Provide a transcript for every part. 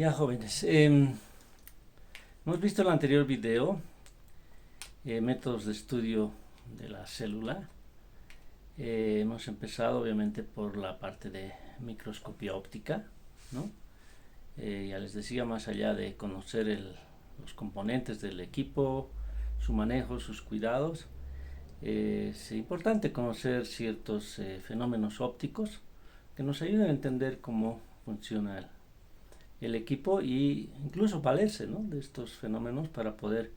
Ya jóvenes, hemos visto el anterior video, métodos de estudio de la célula. Hemos empezado obviamente por la parte de microscopía óptica, ¿no? Ya les decía, más allá de conocer los componentes del equipo, su manejo, sus cuidados, es importante conocer ciertos fenómenos ópticos que nos ayuden a entender cómo funciona el equipo y incluso valerse, ¿no?, de estos fenómenos para poder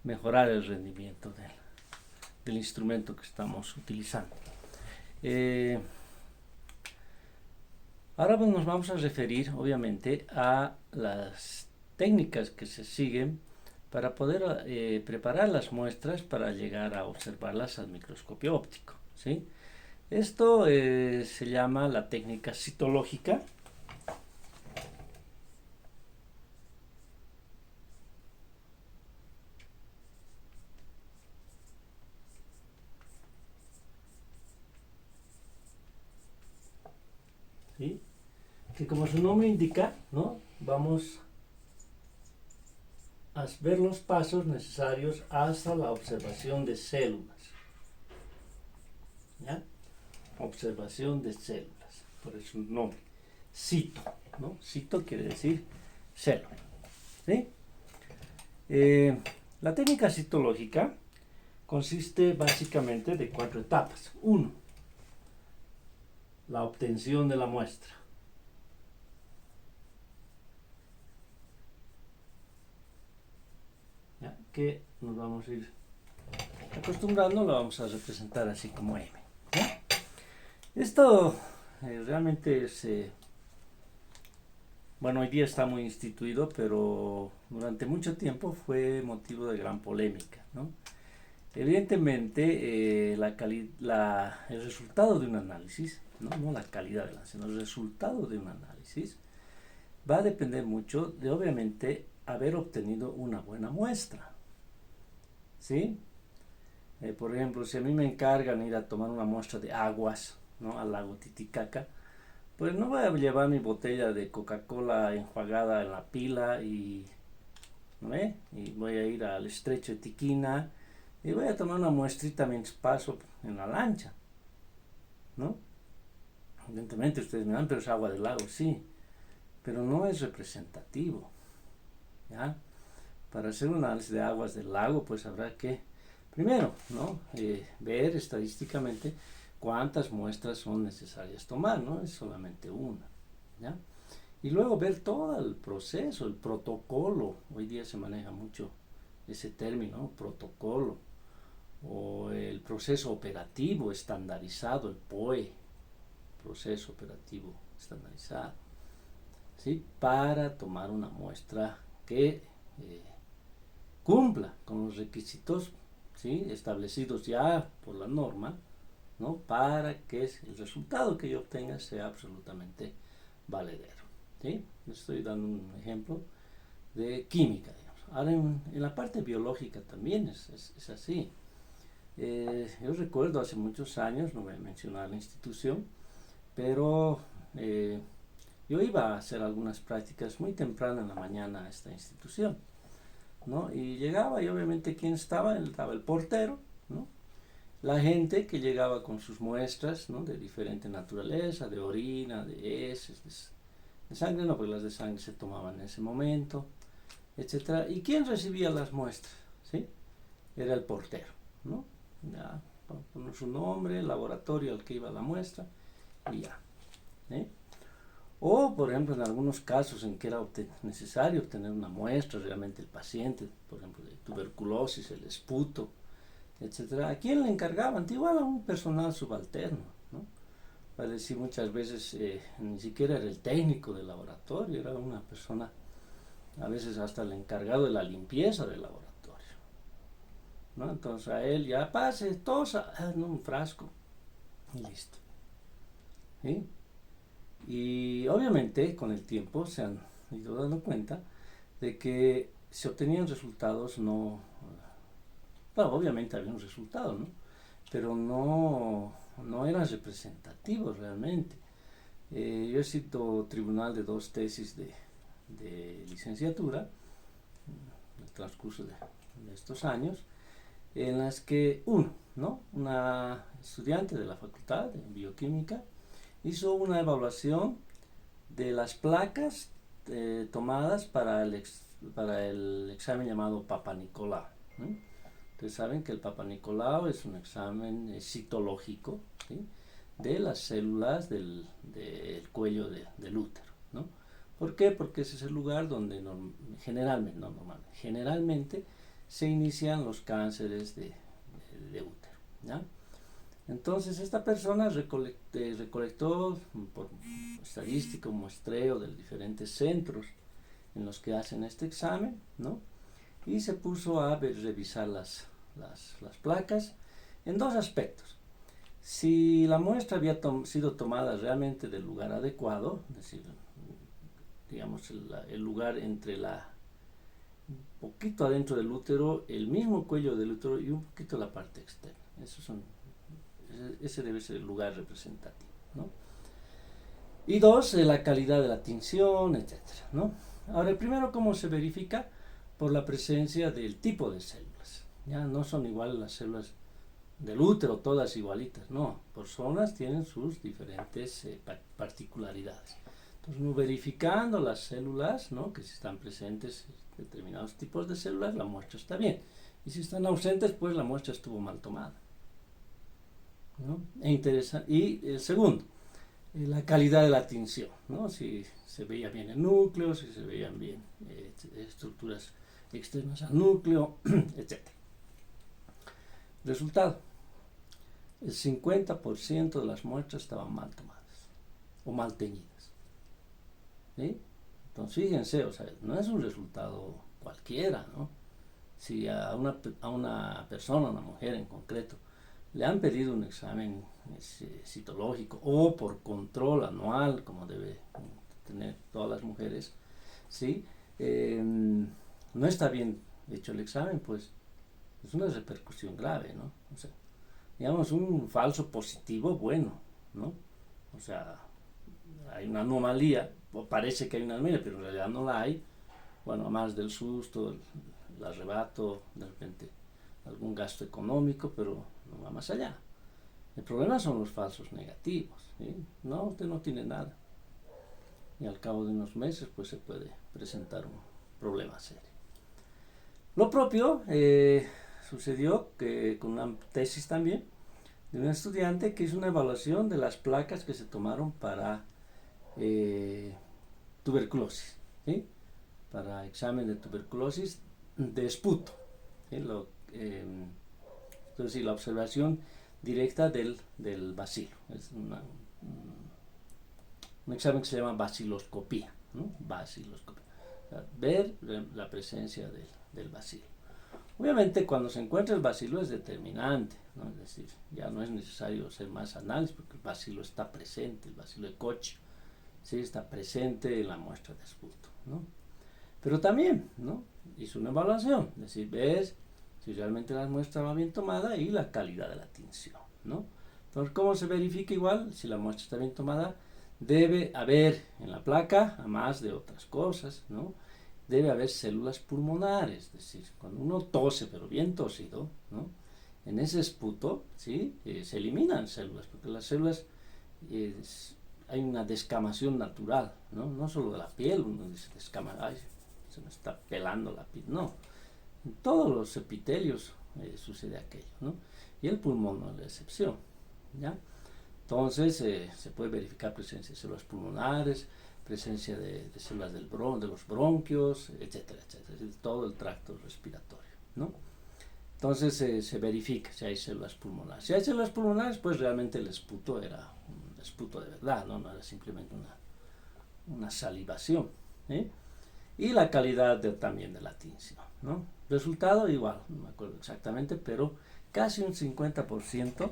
mejorar el rendimiento del instrumento que estamos utilizando. Ahora pues nos vamos a referir obviamente a las técnicas que se siguen para poder preparar las muestras para llegar a observarlas al microscopio óptico, ¿sí? Esto se llama la técnica citológica. ¿Sí? Que como su nombre indica, ¿no?, vamos a ver los pasos necesarios hasta la observación de células. ¿Ya? Observación de células, por eso el nombre, cito, ¿no? Cito quiere decir célula, ¿sí? La técnica citológica consiste básicamente de 4 etapas. 1. La obtención de la muestra. ¿Ya? Que nos vamos a ir acostumbrando, lo vamos a representar así como M. ¿Ya? Esto realmente es, bueno, hoy día está muy instituido, pero durante mucho tiempo fue motivo de gran polémica, ¿no? Evidentemente, el resultado de un análisis, no la calidad sino el resultado de un análisis, va a depender mucho de, obviamente, haber obtenido una buena muestra, ¿sí? Por ejemplo, si a mí me encargan ir a tomar una muestra de aguas, ¿no?, al lago Titicaca, pues no voy a llevar mi botella de Coca-Cola enjuagada en la pila ¿no?, y voy a ir al estrecho de Tiquina y voy a tomar una muestrita mientras paso en la lancha, ¿no? Evidentemente ustedes me dan, pero es agua del lago, sí, pero no es representativo, ¿ya? Para hacer un análisis de aguas del lago, pues habrá que, primero, ¿no?, ver estadísticamente cuántas muestras son necesarias tomar, no es solamente una, ¿ya? Y luego ver todo el proceso, el protocolo. Hoy día se maneja mucho ese término, protocolo, o el proceso operativo estandarizado, el POE, proceso operativo estandarizado, ¿sí?, para tomar una muestra que cumpla con los requisitos, ¿sí?, establecidos ya por la norma, ¿no?, para que el resultado que yo obtenga sea absolutamente valedero, ¿sí? Estoy dando un ejemplo de química, digamos. Ahora en la parte biológica también es así. Yo recuerdo hace muchos años, no voy a mencionar la institución, pero yo iba a hacer algunas prácticas muy temprano en la mañana a esta institución, ¿no? Y llegaba y obviamente ¿quién estaba? Estaba el portero, ¿no?, la gente que llegaba con sus muestras, ¿no?, de diferente naturaleza, de orina, de heces, de sangre, no, porque las de sangre se tomaban en ese momento, etcétera. ¿Y quién recibía las muestras? ¿Sí? Era el portero, ¿no? Ya, poner su nombre, el laboratorio al que iba la muestra y ya, ¿eh? O, por ejemplo, en algunos casos en que era necesario obtener una muestra, realmente el paciente, por ejemplo, de tuberculosis, el esputo, etcétera, ¿a quién le encargaban? Igual a un personal subalterno, ¿no? Vale decir, muchas veces ni siquiera era el técnico del laboratorio, era una persona, a veces hasta el encargado de la limpieza del laboratorio, ¿no? Entonces a él ya pase, tosa en un frasco y listo, ¿sí? Y obviamente con el tiempo se han ido dando cuenta de que se obtenían resultados no, claro, obviamente había un resultado, ¿no?, pero no eran representativos realmente. Yo he sido tribunal de 2 tesis de licenciatura, en el transcurso de estos años, en las que una estudiante de la facultad de bioquímica hizo una evaluación de las placas tomadas para el examen llamado Papanicolau. Ustedes saben que el Papanicolau es un examen citológico, ¿sí?, de las células del cuello del útero, ¿no? ¿Por qué? Porque ese es el lugar donde generalmente se inician los cánceres de útero, ¿ya? Entonces esta persona recolectó por estadística un muestreo de diferentes centros en los que hacen este examen, ¿no? Y se puso a revisar las placas en dos aspectos. Si la muestra había sido tomada realmente del lugar adecuado, es decir, digamos el lugar entre un poquito adentro del útero, el mismo cuello del útero y un poquito la parte externa. Ese debe ser el lugar representativo, ¿no? Y dos, la calidad de la tinción, etcétera, ¿no? Ahora, el primero, ¿cómo se verifica? Por la presencia del tipo de células. Ya no son iguales las células del útero, todas igualitas, no. Por zonas tienen sus diferentes particularidades. Entonces, verificando las células, ¿no?, que si están presentes determinados tipos de células, la muestra está bien. Y si están ausentes, pues la muestra estuvo mal tomada, ¿no? Y el segundo, la calidad de la tinción, ¿no? Si se veía bien el núcleo, si se veían bien estructuras externas al núcleo, etc. Resultado, el 50% de las muestras estaban mal tomadas o mal teñidas, ¿sí? Entonces fíjense, o sea, no es un resultado cualquiera, ¿no? Si a una persona, a una mujer en concreto, le han pedido un examen citológico o por control anual, como debe tener todas las mujeres, ¿sí? No está bien hecho el examen, pues es una repercusión grave, ¿no? O sea, digamos, un falso positivo, bueno, ¿no? O sea, hay una anomalía, o parece que hay una anomalía, pero en realidad no la hay. Bueno, más del susto, el arrebato, de repente algún gasto económico, pero no va más allá. El problema son los falsos negativos, ¿sí? No, usted no tiene nada. Y al cabo de unos meses, pues se puede presentar un problema serio. Lo propio sucedió con una tesis también de un estudiante que hizo una evaluación de las placas que se tomaron para tuberculosis, ¿sí?, para examen de tuberculosis de esputo, ¿sí? Entonces, la observación directa del bacilo. Es un examen que se llama baciloscopía, ¿no? Baciloscopía. O sea, ver la presencia del bacilo. Obviamente, cuando se encuentra el bacilo es determinante, ¿no? Es decir, ya no es necesario hacer más análisis porque el bacilo está presente, el bacilo de Koch, ¿sí?, está presente en la muestra de esputo, ¿no? Pero también, ¿no?, hizo una evaluación, es decir, ves si realmente la muestra va bien tomada y la calidad de la tinción, ¿no? Entonces, ¿cómo se verifica igual si la muestra está bien tomada? Debe haber en la placa, a más de otras cosas, ¿no?, debe haber células pulmonares, es decir, cuando uno tose, pero bien tosido, ¿no?, en ese esputo, ¿sí?, se eliminan células, porque las células, hay una descamación natural, ¿no? No solo de la piel, uno dice descama, ay, se me está pelando la piel, no. En todos los epitelios sucede aquello, ¿no? Y el pulmón no es la excepción, ¿ya? Entonces se puede verificar presencia de células pulmonares, presencia de células de los bronquios, etcétera, etcétera, es decir, todo el tracto respiratorio, ¿no? Entonces se verifica si hay células pulmonares. Si hay células pulmonares, pues realmente el esputo era un esputo de verdad, no era simplemente una salivación, ¿eh? Y la calidad también de la tinción, ¿no? Resultado igual, no me acuerdo exactamente, pero casi un 50%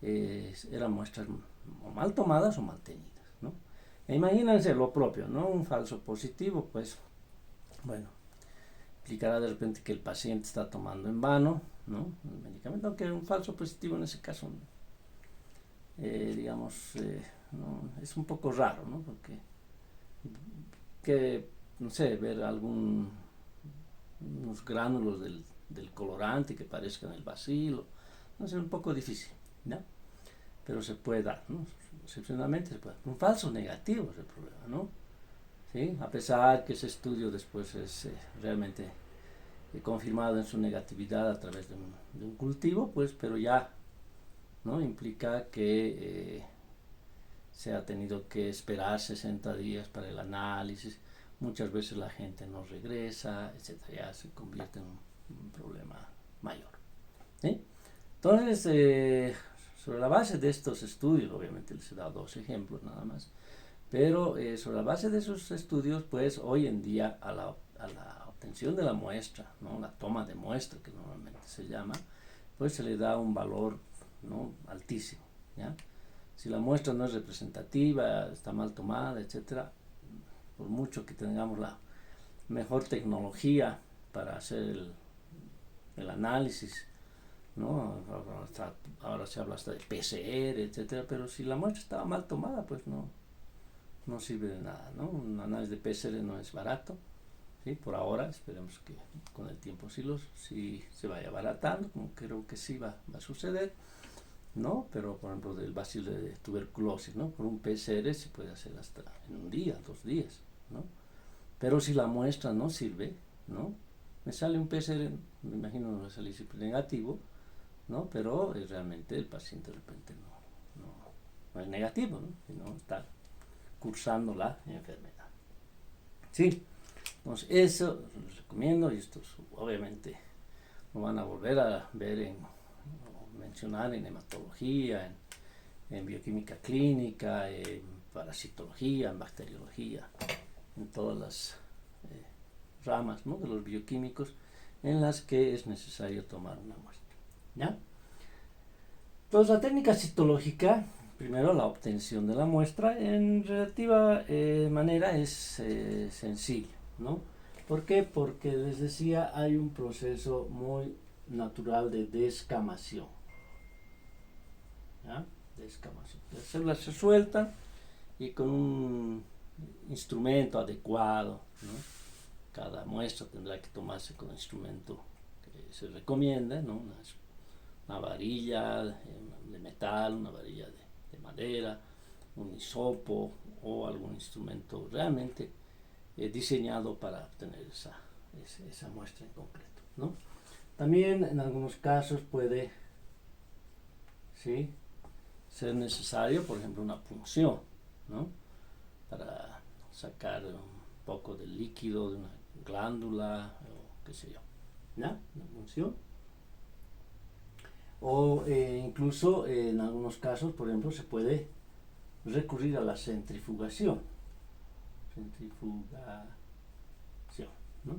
eran muestras o mal tomadas o mal teñidas, ¿no? E imagínense lo propio, ¿no? Un falso positivo, pues, bueno, implicará de repente que el paciente está tomando en vano, ¿no?, el medicamento, aunque un falso positivo en ese caso, digamos, no, es un poco raro, ¿no?, porque que, no sé, ver unos gránulos del colorante que parezcan el bacilo, no sé, un poco difícil, ¿no? Pero se puede dar, ¿no? Excepcionalmente se puede dar. Un falso negativo es el problema, ¿no? ¿Sí? A pesar que ese estudio después es realmente confirmado en su negatividad a través de un cultivo, pues, pero ya, ¿no? Implica que se ha tenido que esperar 60 días para el análisis, muchas veces la gente no regresa, etcétera, ya se convierte en un problema mayor, ¿sí? Entonces, sobre la base de estos estudios, obviamente les he dado 2 ejemplos nada más, pero sobre la base de esos estudios, pues hoy en día a la obtención de la muestra, ¿no? La toma de muestra que normalmente se llama, pues se le da un valor, ¿no? Altísimo, ¿ya? Si la muestra no es representativa, está mal tomada, etcétera, por mucho que tengamos la mejor tecnología para hacer el análisis, ¿no? Ahora se habla hasta de PCR, etcétera, pero si la muestra estaba mal tomada, pues no sirve de nada, ¿no? Un análisis de PCR no es barato, ¿sí? Por ahora, esperemos que con el tiempo sí se vaya abaratando, como creo que sí va a suceder, ¿no? Pero, por ejemplo, del bacilo de tuberculosis, ¿no? Por un PCR se puede hacer hasta en un día, 2 días, ¿no? Pero si la muestra no sirve, ¿no? Me sale un PCR, me imagino me va a salir siempre negativo, ¿no? Pero realmente el paciente de repente no es negativo, ¿no? Sino está cursando la enfermedad. Sí, entonces eso les recomiendo, y esto obviamente lo van a volver a ver mencionar en hematología, en bioquímica clínica, en parasitología, en bacteriología, en todas las ramas, ¿no? De los bioquímicos en las que es necesario tomar una muestra, ¿ya? Entonces la técnica citológica, primero la obtención de la muestra, en relativa manera es sencilla, ¿no? ¿Por qué? Porque les decía, hay un proceso muy natural de descamación, ¿ya? Descamación. Las células se sueltan y con un instrumento adecuado, ¿no? Cada muestra tendrá que tomarse con el instrumento que se recomienda, ¿no? Una varilla de metal, una varilla de madera, un hisopo o algún instrumento realmente diseñado para obtener esa muestra en concreto, ¿no? También en algunos casos puede, ¿sí?, ser necesario, por ejemplo, una punción, ¿no? Para sacar un poco de líquido de una glándula o qué sé yo, ¿ya? Una punción. O incluso en algunos casos, por ejemplo, se puede recurrir a la centrifugación. ¿No?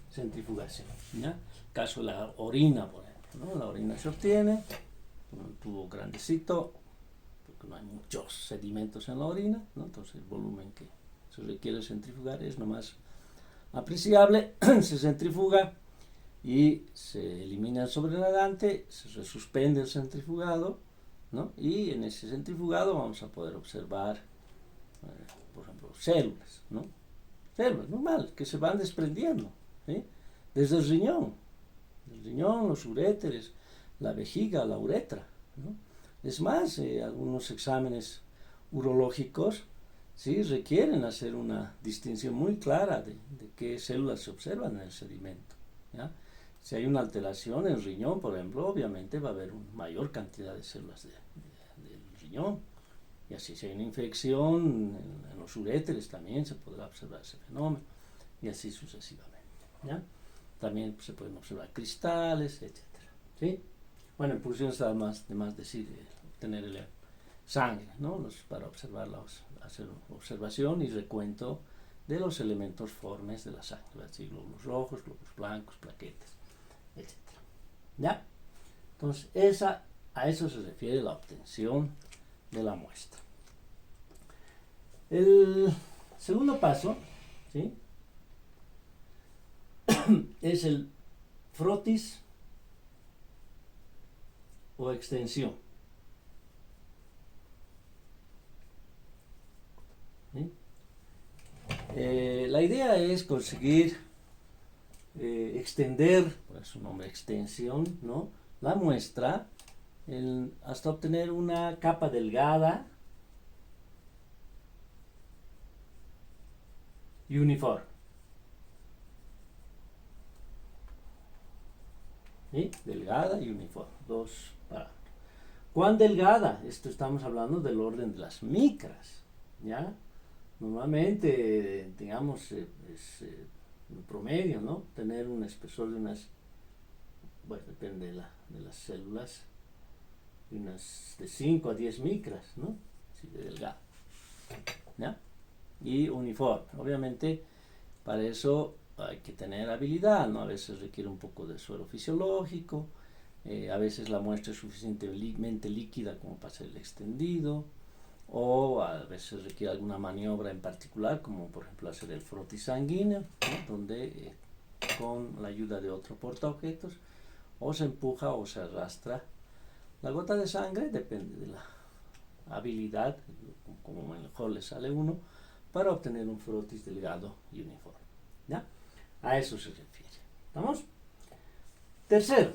Centrifugación, ¿ya? Caso de la orina, por ejemplo, ¿no? La orina se obtiene con un tubo grandecito, porque no hay muchos sedimentos en la orina, ¿no? Entonces el volumen que se requiere centrifugar es nomás apreciable, se centrifuga y se elimina el sobrenadante, se resuspende el centrifugado, ¿no? Y en ese centrifugado vamos a poder observar, por ejemplo, células, ¿no? Células normales que se van desprendiendo, ¿sí? Desde el riñón, los uréteres, la vejiga, la uretra, ¿no? Es más, algunos exámenes urológicos, ¿sí?, requieren hacer una distinción muy clara de qué células se observan en el sedimento, ¿ya? Si hay una alteración en el riñón, por ejemplo, obviamente va a haber una mayor cantidad de células del riñón. Y así, si hay una infección en los uréteres, también se podrá observar ese fenómeno, y así sucesivamente, ¿ya? También se pueden observar cristales, etc., ¿sí? Bueno, en pulsión está de más decir, obtener sangre, ¿no? Para hacer observación y recuento de los elementos formes de la sangre, así glóbulos rojos, glóbulos blancos, plaquetas, etc., ¿ya? Entonces, a eso se refiere la obtención de la muestra. El segundo paso, ¿sí?, es el frotis o extensión, ¿sí? La idea es conseguir extender, por su nombre extensión, ¿no? La muestra hasta obtener una capa delgada y uniforme. ¿Sí? Delgada y uniforme. Dos parámetros. ¿Cuán delgada? Esto estamos hablando del orden de las micras. ¿Ya? Normalmente, digamos, es en promedio, ¿no? Tener un espesor de unas, bueno, depende de las células, de unas de 5 a 10 micras, ¿no? Así de delgado. ¿Ya? Y uniforme. Obviamente, para eso hay que tener habilidad, ¿no? A veces requiere un poco de suero fisiológico, a veces la muestra es suficientemente líquida como para ser extendido, o a veces requiere alguna maniobra en particular, como por ejemplo hacer el frotis sanguíneo, ¿no? Donde con la ayuda de otro portaobjetos o se empuja o se arrastra la gota de sangre, depende de la habilidad, como mejor le sale uno, para obtener un frotis delgado y uniforme. ¿Ya? A eso se refiere. ¿Estamos? Tercero,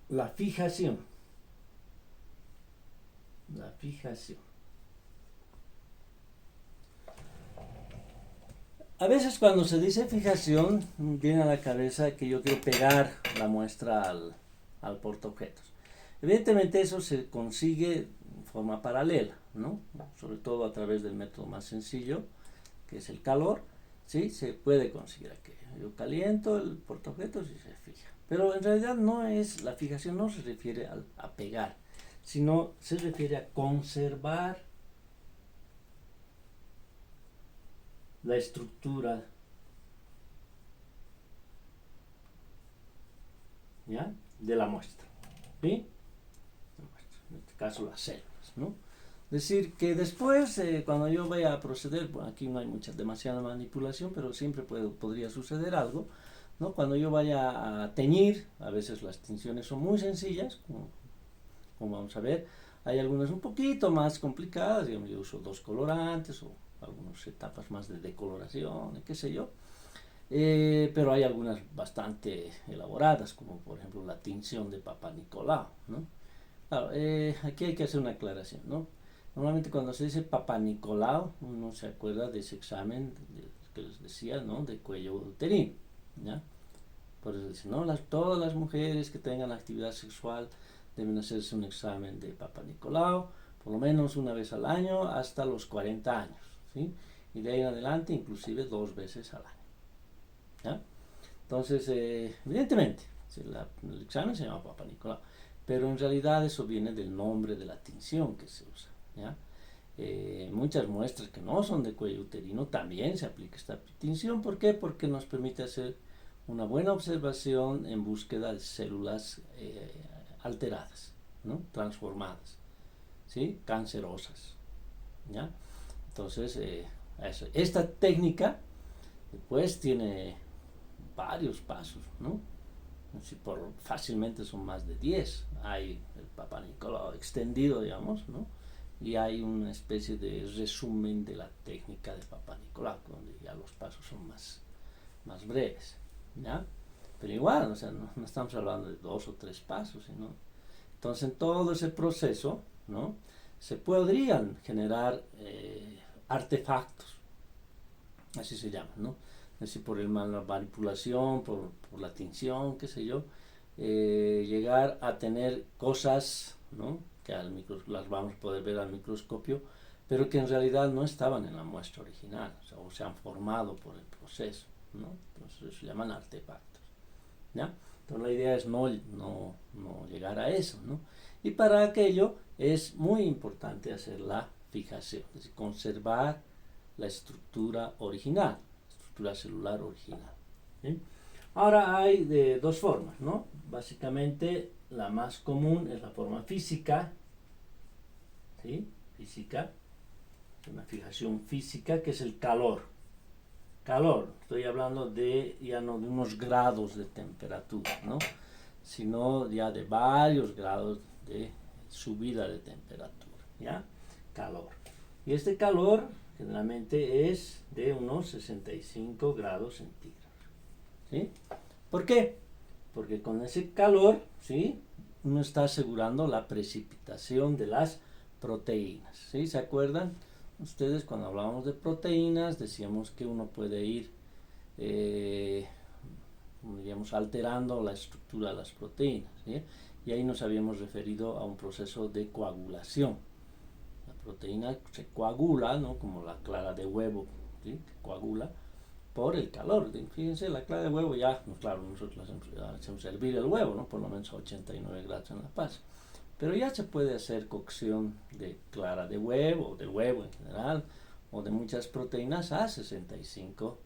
la fijación. La fijación. A veces cuando se dice fijación, viene a la cabeza que yo quiero pegar la muestra al portaobjetos. Evidentemente eso se consigue en forma paralela, ¿no? Sobre todo a través del método más sencillo, que es el calor, ¿sí? Se puede conseguir aquello. Yo caliento el portaobjetos y se fija. Pero en realidad la fijación no se refiere a pegar, sino se refiere a conservar la estructura, ¿ya? De la muestra, ¿sí? En este caso las células, ¿no? Decir que después, cuando yo vaya a proceder, bueno, aquí no hay demasiada manipulación, pero siempre podría suceder algo, ¿no? Cuando yo vaya a teñir, a veces las tinciones son muy sencillas, como vamos a ver, hay algunas un poquito más complicadas, digamos, yo uso 2 colorantes o algunas etapas más de decoloración, qué sé yo, pero hay algunas bastante elaboradas, como por ejemplo la tinción de Papa Nicolau, ¿no? Claro, aquí hay que hacer una aclaración, ¿no? Normalmente cuando se dice Papa Nicolau, uno se acuerda de ese examen que les decía, ¿no? De cuello uterino, ¿ya? Por eso dicen, ¿no? Todas las mujeres que tengan actividad sexual deben hacerse un examen de Papa Nicolau, por lo menos una vez al año hasta los 40 años, ¿sí? Y de ahí en adelante inclusive 2 veces al año, ¿ya? Entonces, evidentemente, el examen se llama Papa Nicolau, pero en realidad eso viene del nombre de la tinción que se usa, ¿ya? Muchas muestras que no son de cuello uterino también se aplica esta tinción. ¿Por qué? Porque nos permite hacer una buena observación en búsqueda de células alteradas, ¿no? Transformadas, ¿sí? Cancerosas, ¿ya? Entonces, esta técnica pues tiene varios pasos, ¿no? Fácilmente son más de 10. Hay el Papa Nicolau extendido, digamos, ¿no? Y hay una especie de resumen de la técnica de Papa Nicolau, donde ya los pasos son más breves, ¿ya? Pero igual, o sea, no estamos hablando de 2 o 3 pasos, sino... Entonces, en todo ese proceso, ¿no? Se podrían generar artefactos, así se llaman, ¿no? Es decir, por la manipulación, por la tinción, qué sé yo, llegar a tener cosas, ¿no? Que las vamos a poder ver al microscopio, pero que en realidad no estaban en la muestra original, o se han formado por el proceso, ¿no? Entonces se llaman artefactos, ¿ya? Entonces la idea es no llegar a eso, ¿no? Y para aquello es muy importante hacer la fijación, es decir, conservar la estructura original, estructura celular original, ¿sí? Ahora hay de 2 formas, ¿no? Básicamente la más común es la forma física, ¿sí? Física, una fijación física que es el calor. Calor, estoy hablando ya no de unos grados de temperatura, ¿no? Sino ya de varios grados de subida de temperatura, ¿ya? Calor. Y este calor generalmente es de unos 65 grados centígrados. ¿Sí? ¿Por qué? Porque con ese calor, ¿sí?, uno está asegurando la precipitación de las proteínas. ¿Sí? ¿Se acuerdan? Ustedes cuando hablábamos de proteínas decíamos que uno puede ir, diríamos, alterando la estructura de las proteínas. ¿Sí? Y ahí nos habíamos referido a un proceso de coagulación. La proteína se coagula, ¿no?, como la clara de huevo, ¿sí?, que coagula por el calor. Fíjense, la clara de huevo ya, no, claro, nosotros hacemos hervir el huevo, ¿no?, por lo menos a 89 grados en La Paz. Pero ya se puede hacer cocción de clara de huevo, o del huevo en general, o de muchas proteínas a 65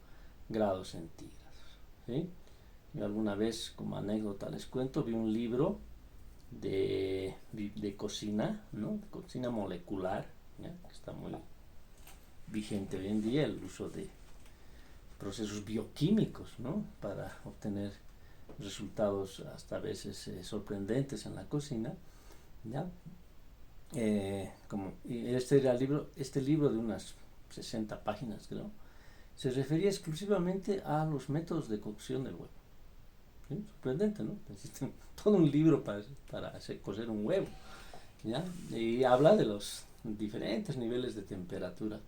grados centígrados. ¿Sí? Yo alguna vez, como anécdota les cuento, vi un libro de cocina, ¿no?, de cocina molecular, ¿ya?, que está muy vigente hoy en día, el uso de procesos bioquímicos, ¿no?, para obtener resultados hasta a veces sorprendentes en la cocina. ¿Ya? Este libro de unas 60 páginas, creo, se refería exclusivamente a los métodos de cocción del huevo. ¿Sí? Sorprendente, ¿no? Existe todo un libro para hacer cocer un huevo. ¿Ya? Y habla de los diferentes niveles de temperatura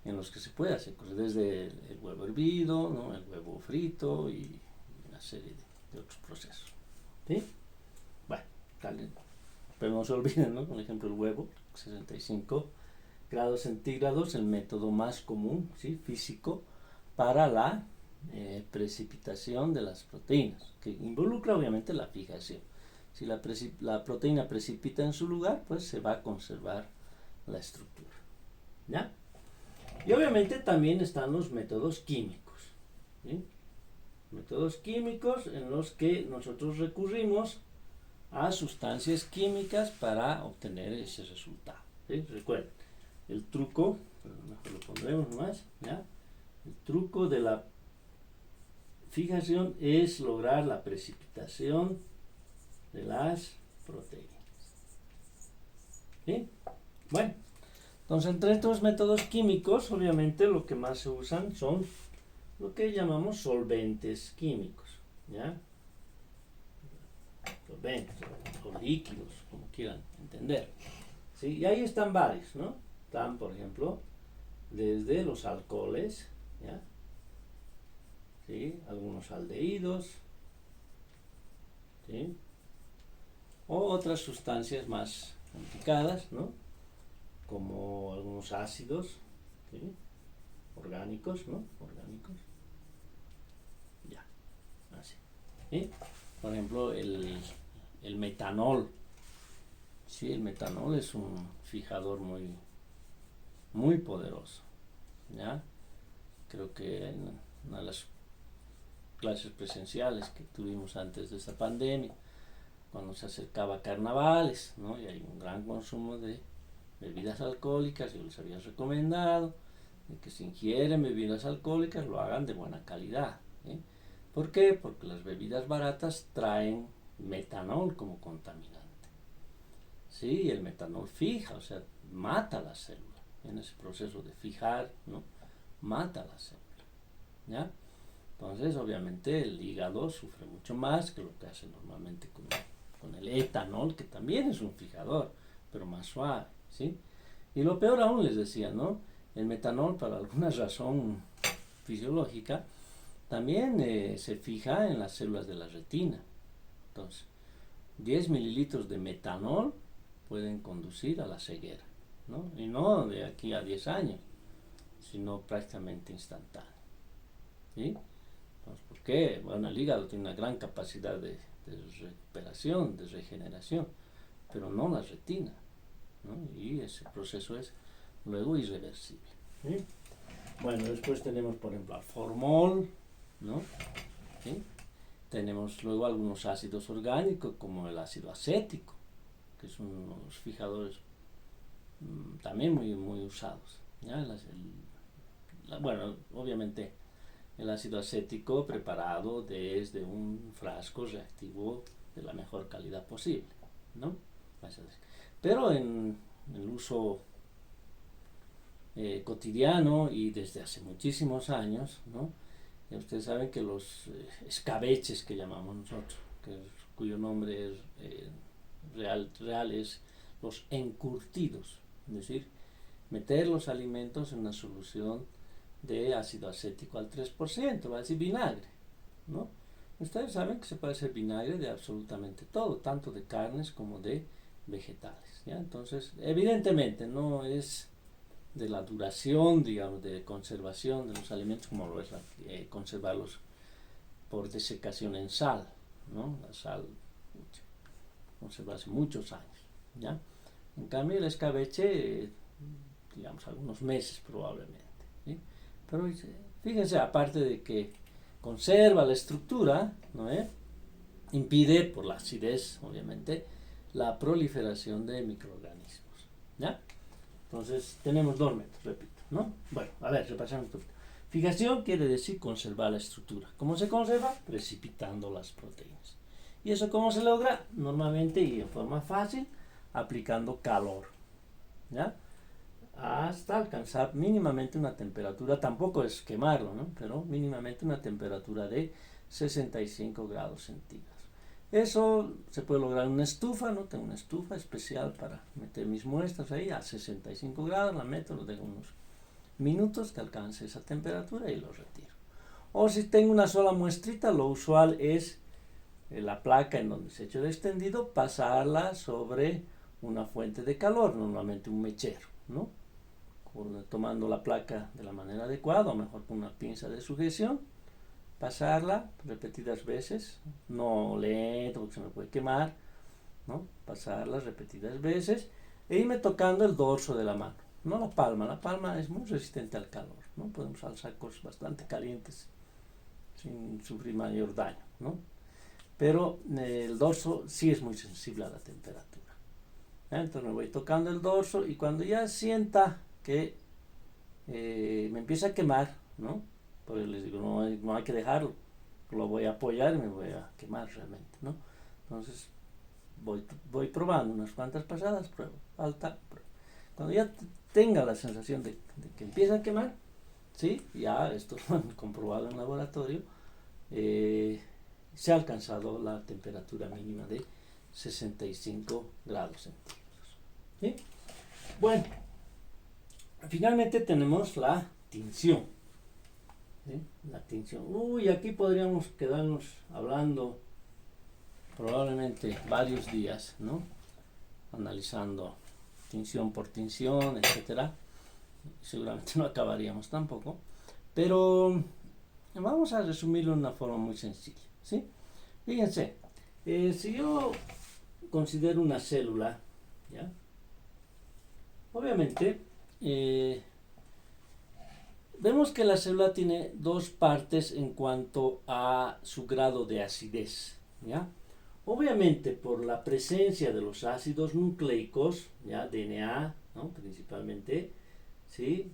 en los que se puede hacer cocer, desde el huevo hervido, ¿no?, el huevo frito y una serie de otros procesos. ¿Sí? Bueno, pero no se olviden, ¿no?, por ejemplo, el huevo, 65 grados centígrados, el método más común, ¿sí?, físico, para la precipitación de las proteínas, que involucra obviamente la fijación. Si la proteína precipita en su lugar, pues se va a conservar la estructura. ¿Ya? Y obviamente también están los métodos químicos. ¿Sí? Métodos químicos en los que nosotros recurrimos a sustancias químicas para obtener ese resultado. ¿Sí? Recuerden, el truco, mejor lo pondremos más, ¿ya? El truco de la fijación es lograr la precipitación de las proteínas. ¿Sí? Bueno, entonces entre estos métodos químicos, obviamente lo que más se usan son lo que llamamos solventes químicos, ¿ya? Solventes o líquidos, como quieran entender. ¿Sí? Y ahí están varios, ¿no? Están, por ejemplo, desde los alcoholes, ¿ya? ¿Sí? Algunos aldehídos, ¿sí?, o otras sustancias más complicadas, ¿no?, como algunos ácidos, ¿sí?, orgánicos, ¿no?, orgánicos, ya, así. ¿Sí? Por ejemplo, el metanol. Sí, el metanol es un fijador muy, muy poderoso, ¿ya? Creo que en una de las clases presenciales que tuvimos antes de esta pandemia, cuando se acercaba a carnavales, ¿no?, y hay un gran consumo de bebidas alcohólicas, yo les había recomendado de que si ingieren bebidas alcohólicas lo hagan de buena calidad. ¿Sí? ¿Por qué? Porque las bebidas baratas traen metanol como contaminante. Sí, el metanol fija, o sea, mata la célula. En ese proceso de fijar, ¿no?, mata la célula. ¿Ya? Entonces, obviamente, el hígado sufre mucho más que lo que hace normalmente con el etanol, que también es un fijador, pero más suave. ¿Sí? Y lo peor aún, les decía, ¿no?, el metanol, para alguna razón fisiológica, también se fija en las células de la retina. Entonces, 10 mililitros de metanol pueden conducir a la ceguera, ¿no? Y no de aquí a 10 años, sino prácticamente instantáneo. ¿Sí? Entonces, ¿por qué? Bueno, el hígado tiene una gran capacidad de recuperación, de regeneración, pero no la retina, ¿no? Y ese proceso es luego irreversible. ¿Sí? Bueno, después tenemos, por ejemplo, al formol, ¿no? ¿Sí? Tenemos luego algunos ácidos orgánicos, como el ácido acético, que son unos fijadores también muy, muy usados. ¿Ya? Bueno, obviamente el ácido acético preparado desde un frasco reactivo de la mejor calidad posible, ¿no? Pero en el uso cotidiano y desde hace muchísimos años, ¿no? Ustedes saben que los escabeches que llamamos nosotros, cuyo nombre es, real es los encurtidos, es decir, meter los alimentos en una solución de ácido acético al 3%, va a decir vinagre, ¿no? Ustedes saben que se puede hacer vinagre de absolutamente todo, tanto de carnes como de vegetales, ¿ya? Entonces, evidentemente no es de la duración, digamos, de conservación de los alimentos como lo es conservarlos por desecación en sal, ¿no? La sal conserva hace muchos años, ¿ya? En cambio el escabeche, digamos, algunos meses probablemente, ¿sí? Pero fíjense, aparte de que conserva la estructura, ¿no? Impide, por la acidez, obviamente, la proliferación de microorganismos, ¿ya? Entonces, tenemos dos métodos, repito, ¿no? Bueno, a ver, repasamos. Fijación quiere decir conservar la estructura. ¿Cómo se conserva? Precipitando las proteínas. ¿Y eso cómo se logra? Normalmente y en forma fácil, aplicando calor, ¿ya? Hasta alcanzar mínimamente una temperatura, tampoco es quemarlo, ¿no? Pero mínimamente una temperatura de 65 grados centígrados. Eso se puede lograr en una estufa, ¿no? Tengo una estufa especial para meter mis muestras ahí a 65 grados, la meto, lo dejo unos minutos que alcance esa temperatura y lo retiro. O si tengo una sola muestrita, lo usual es la placa en donde se ha hecho el extendido, pasarla sobre una fuente de calor, normalmente un mechero, ¿no? Tomando la placa de la manera adecuada, o mejor con una pinza de sujeción, pasarla repetidas veces, no lento porque se me puede quemar, ¿no? Pasarla repetidas veces e irme tocando el dorso de la mano, no la palma es muy resistente al calor, ¿no? Podemos alzar cosas bastante calientes sin sufrir mayor daño, ¿no? Pero el dorso sí es muy sensible a la temperatura. Entonces me voy tocando el dorso y cuando ya sienta que me empieza a quemar, ¿no? Pues les digo, no hay que dejarlo, lo voy a apoyar y me voy a quemar realmente, ¿no? Entonces voy probando unas cuantas pasadas, pruebo, falta, pruebo. Cuando ya tenga la sensación de que empieza a quemar, ¿sí? Ya esto lo han comprobado en laboratorio, se ha alcanzado la temperatura mínima de 65 grados centígrados, ¿sí? Bueno, finalmente tenemos la tinción, ¿sí? La tinción. Aquí podríamos quedarnos hablando probablemente varios días, ¿no? Analizando tinción por tinción, etcétera. Seguramente no acabaríamos tampoco, pero vamos a resumirlo de una forma muy sencilla, ¿sí? Fíjense, si yo considero una célula, ¿ya? Obviamente, vemos que la célula tiene dos partes en cuanto a su grado de acidez, ¿ya? Obviamente, por la presencia de los ácidos nucleicos, ¿ya? DNA, ¿no? Principalmente, ¿sí?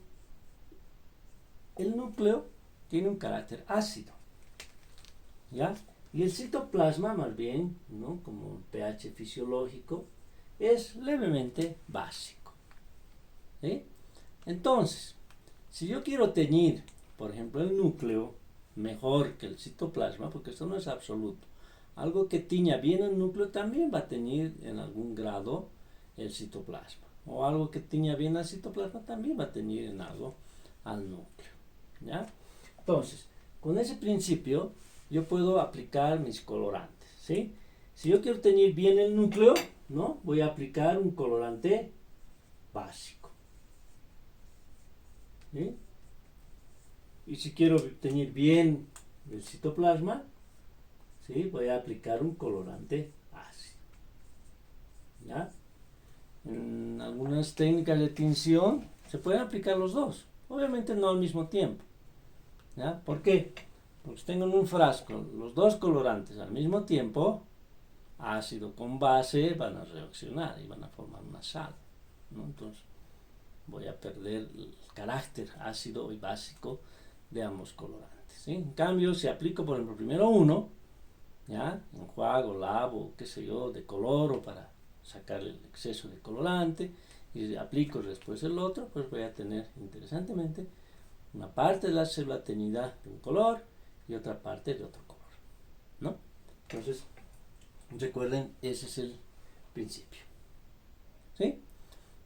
El núcleo tiene un carácter ácido, ¿ya? Y el citoplasma, más bien, ¿no? Como un pH fisiológico, es levemente básico, ¿sí? Entonces, si yo quiero teñir, por ejemplo, el núcleo mejor que el citoplasma, porque esto no es absoluto, algo que tiña bien el núcleo también va a teñir en algún grado el citoplasma. O algo que tiña bien al citoplasma también va a teñir en algo al núcleo, ¿ya? Entonces, con ese principio yo puedo aplicar mis colorantes, ¿sí? Si yo quiero teñir bien el núcleo, ¿no? Voy a aplicar un colorante básico, ¿sí? Y si quiero teñir bien el citoplasma, ¿sí? Voy a aplicar un colorante ácido, ¿ya? En algunas técnicas de tinción se pueden aplicar los dos, obviamente no al mismo tiempo, ¿ya? ¿Por qué? Porque si tengo en un frasco los dos colorantes al mismo tiempo, ácido con base van a reaccionar y van a formar una sal, ¿no? Entonces voy a perder el carácter ácido y básico de ambos colorantes, ¿sí? En cambio, si aplico, por ejemplo, primero uno, ¿ya? Enjuago, lavo, qué sé yo, decoloro para sacar el exceso de colorante, y aplico después el otro, pues voy a tener, interesantemente, una parte de la célula teñida de un color y otra parte de otro color, ¿no? Entonces, recuerden, ese es el principio, ¿sí?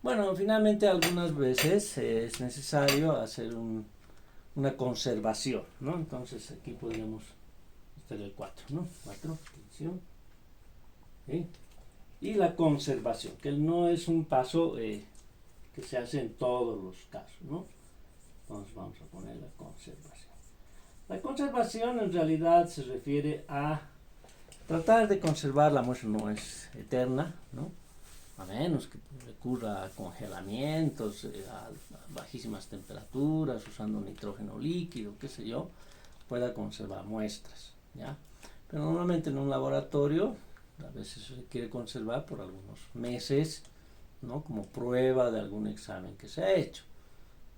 Bueno, finalmente algunas veces es necesario hacer una conservación, ¿no? Entonces aquí podríamos estar el 4, ¿no? 4, atención, ¿sí? Y la conservación, que no es un paso que se hace en todos los casos, ¿no? Entonces vamos a poner la conservación. La conservación en realidad se refiere a tratar de conservar la muestra, no es eterna, ¿no? A menos que recurra a congelamientos, a bajísimas temperaturas, usando nitrógeno líquido, qué sé yo, pueda conservar muestras, ¿ya? Pero normalmente en un laboratorio a veces se quiere conservar por algunos meses, ¿no? Como prueba de algún examen que se ha hecho.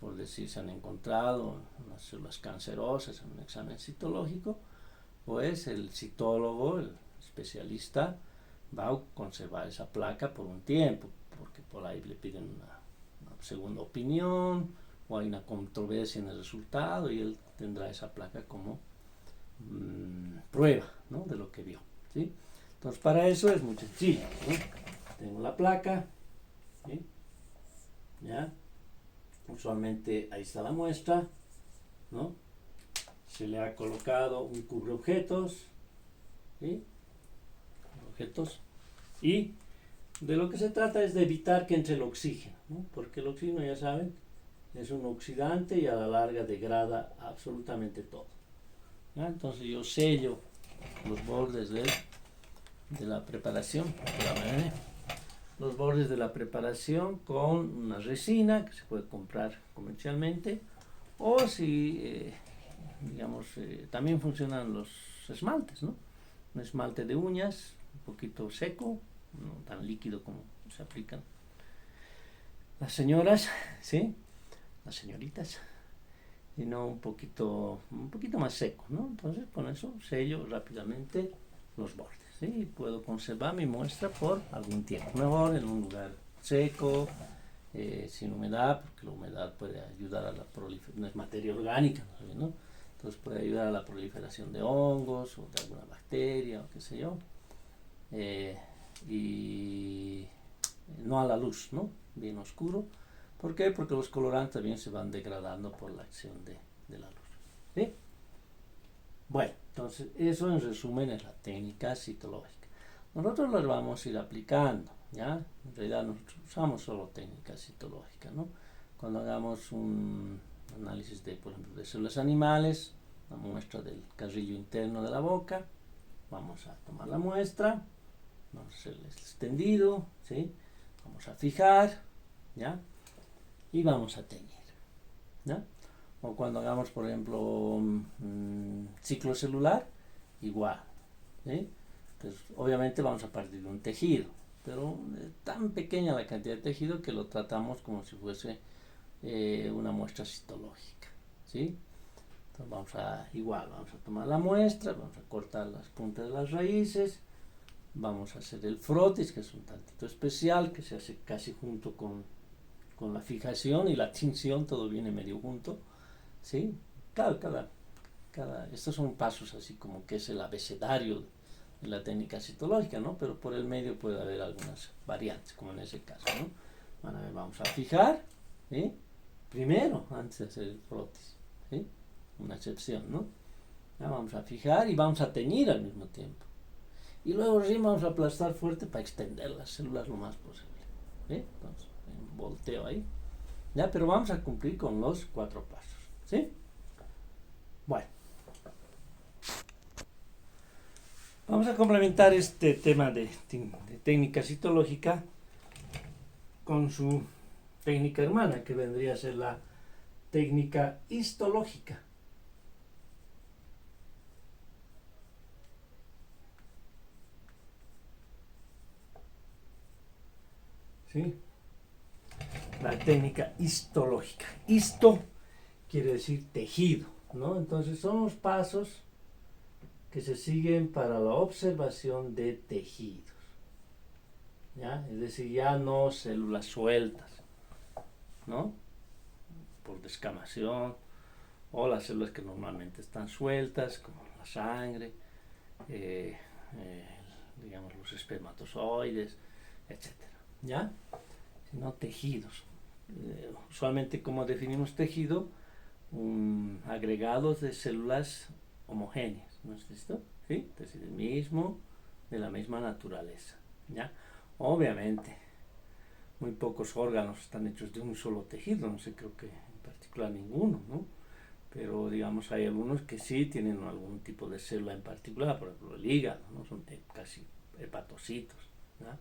Por decir, se han encontrado unas células cancerosas en un examen citológico, pues el citólogo, el especialista, va a conservar esa placa por un tiempo, porque por ahí le piden una segunda opinión o hay una controversia en el resultado y él tendrá esa placa como prueba, ¿no? De lo que vio, ¿sí? Entonces para eso es muy sencillo, ¿no? Tengo la placa, ¿sí? ¿Ya? Usualmente ahí está la muestra, ¿no? Se le ha colocado un cubreobjetos, ¿sí? Objetos, y de lo que se trata es de evitar que entre el oxígeno, ¿no? Porque el oxígeno, ya saben, es un oxidante y a la larga degrada absolutamente todo, ¿ya? Entonces yo sello los bordes de la preparación, los bordes de la preparación con una resina que se puede comprar comercialmente, o si digamos, también funcionan los esmaltes, ¿no? Un esmalte de uñas, un poquito seco, no tan líquido como se aplican las señoras, ¿sí? Las señoritas, sino un poquito más seco, ¿no? Entonces con eso sello rápidamente los bordes, ¿sí? Y puedo conservar mi muestra por algún tiempo, mejor en un lugar seco, sin humedad, porque la humedad puede ayudar a la proliferación, no es materia orgánica, ¿no? Entonces puede ayudar a la proliferación de hongos o de alguna bacteria o qué sé yo, y no a la luz, ¿no? Bien oscuro. ¿Por qué? Porque los colorantes también se van degradando por la acción de la luz, ¿sí? Bueno, entonces eso en resumen es la técnica citológica. Nosotros las vamos a ir aplicando, ¿ya? En realidad nosotros usamos solo técnica citológica, ¿no? Cuando hagamos un análisis de, por ejemplo, de células animales, la muestra del carrillo interno de la boca, vamos a tomar la muestra, vamos a hacer el extendido, ¿sí? Vamos a fijar, ¿ya? Y vamos a teñir, ¿ya? O cuando hagamos, por ejemplo, ciclo celular, igual, ¿sí? Entonces, obviamente vamos a partir de un tejido, pero es tan pequeña la cantidad de tejido que lo tratamos como si fuese una muestra citológica, ¿sí? Entonces vamos a tomar la muestra, vamos a cortar las puntas de las raíces, vamos a hacer el frotis, que es un tantito especial, que se hace casi junto con la fijación y la tinción, todo viene medio junto, ¿sí? Estos son pasos así como que es el abecedario de la técnica citológica, ¿no? Pero por el medio puede haber algunas variantes, como en ese caso, ¿no? Bueno, vamos a fijar, ¿sí? Primero, antes de hacer el frotis, ¿sí? Una excepción, ¿no? Ya vamos a fijar y vamos a teñir al mismo tiempo. Y luego recién vamos a aplastar fuerte para extender las células lo más posible, ¿sí? Entonces, un volteo ahí. Ya, pero vamos a cumplir con los 4 pasos, ¿sí? Bueno. Vamos a complementar este tema de técnica citológica con su técnica hermana, que vendría a ser la técnica histológica. ¿Sí? La técnica histológica. Histo quiere decir tejido, ¿no? Entonces son los pasos que se siguen para la observación de tejidos, ¿ya? Es decir, ya no células sueltas, ¿no? Por descamación, o las células que normalmente están sueltas, como la sangre, eh, eh, digamos los espermatozoides, etcétera, ¿ya? Sino tejidos. Usualmente, como definimos tejido, agregados de células homogéneas, ¿no es esto? ¿Sí? Entonces, el mismo, de la misma naturaleza, ¿ya? Obviamente, muy pocos órganos están hechos de un solo tejido, no sé, creo que en particular ninguno, ¿no? Pero digamos hay algunos que sí tienen algún tipo de célula en particular, por ejemplo el hígado, ¿no? Son casi hepatocitos, ¿ya?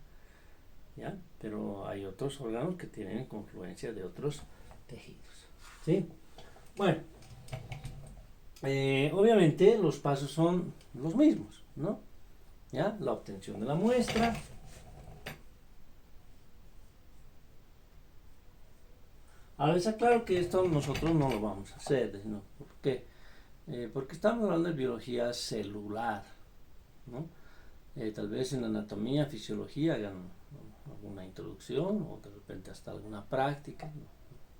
¿Ya? Pero hay otros órganos que tienen confluencia de otros tejidos, ¿sí? Bueno, obviamente los pasos son los mismos, ¿no? ¿Ya? La obtención de la muestra. Ahora está claro que esto nosotros no lo vamos a hacer, ¿no? ¿Por qué? Porque estamos hablando de biología celular, ¿no? Tal vez en anatomía, fisiología hagan alguna introducción o de repente hasta alguna práctica,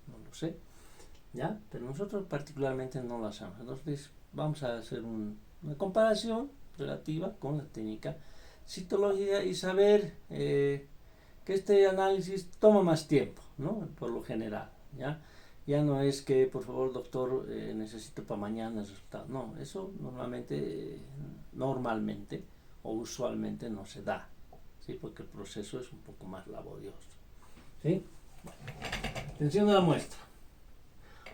no lo sé, ¿ya? Pero nosotros particularmente no lo hacemos. Entonces vamos a hacer una comparación relativa con la técnica citológica y saber que este análisis toma más tiempo, ¿no? Por lo general, ¿ya? Ya no es que, por favor, doctor, necesito para mañana el resultado. No, eso normalmente o usualmente no se da, ¿sí? Porque el proceso es un poco más laborioso, ¿sí? Bueno, atención a la muestra.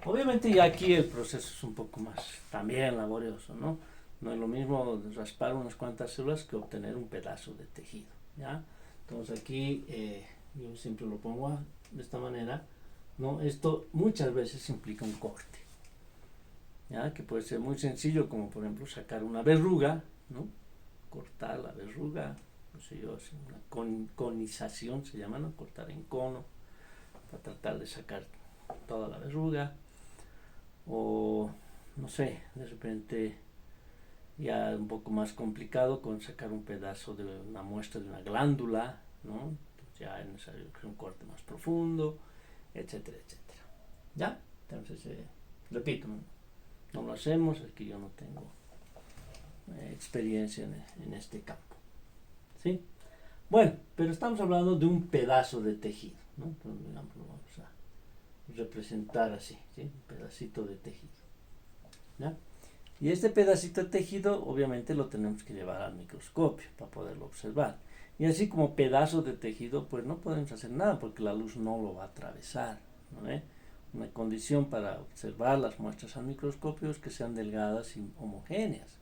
Obviamente ya aquí el proceso es un poco más también laborioso, ¿no? No es lo mismo raspar unas cuantas células que obtener un pedazo de tejido, ¿ya? Entonces aquí yo siempre lo pongo de esta manera, ¿no? Esto muchas veces implica un corte, ¿ya? Que puede ser muy sencillo, como por ejemplo sacar una verruga, ¿no? Cortar la verruga, no sé yo, una conización se llama, ¿no? Cortar en cono para tratar de sacar toda la verruga, o no sé, de repente ya un poco más complicado con sacar un pedazo de una muestra de una glándula, ¿no? Pues ya es necesario un corte más profundo, etcétera, etcétera. ¿Ya? Entonces, repito, no lo hacemos, es que yo no tengo experiencia en este campo, ¿sí? Bueno, pero estamos hablando de un pedazo de tejido, ¿no? Entonces, digamos, lo vamos a representar así, ¿sí? Un pedacito de tejido, ¿ya? Y este pedacito de tejido obviamente lo tenemos que llevar al microscopio para poderlo observar. Y así como pedazo de tejido, pues no podemos hacer nada porque la luz no lo va a atravesar, ¿no? Una condición para observar las muestras al microscopio es que sean delgadas y homogéneas,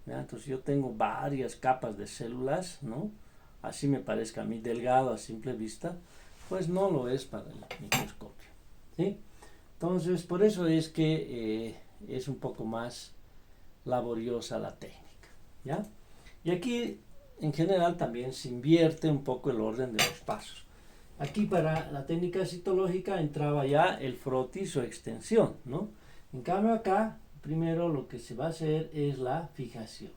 ¿ya? Entonces yo tengo varias capas de células, ¿no? Así me parezca a mí delgado a simple vista, pues no lo es para el microscopio, ¿sí? Entonces por eso es que es un poco más laboriosa la técnica, ¿ya? Y aquí en general también se invierte un poco el orden de los pasos. Aquí para la técnica citológica entraba ya el frotis o extensión, ¿no? En cambio acá, primero lo que se va a hacer es la fijación,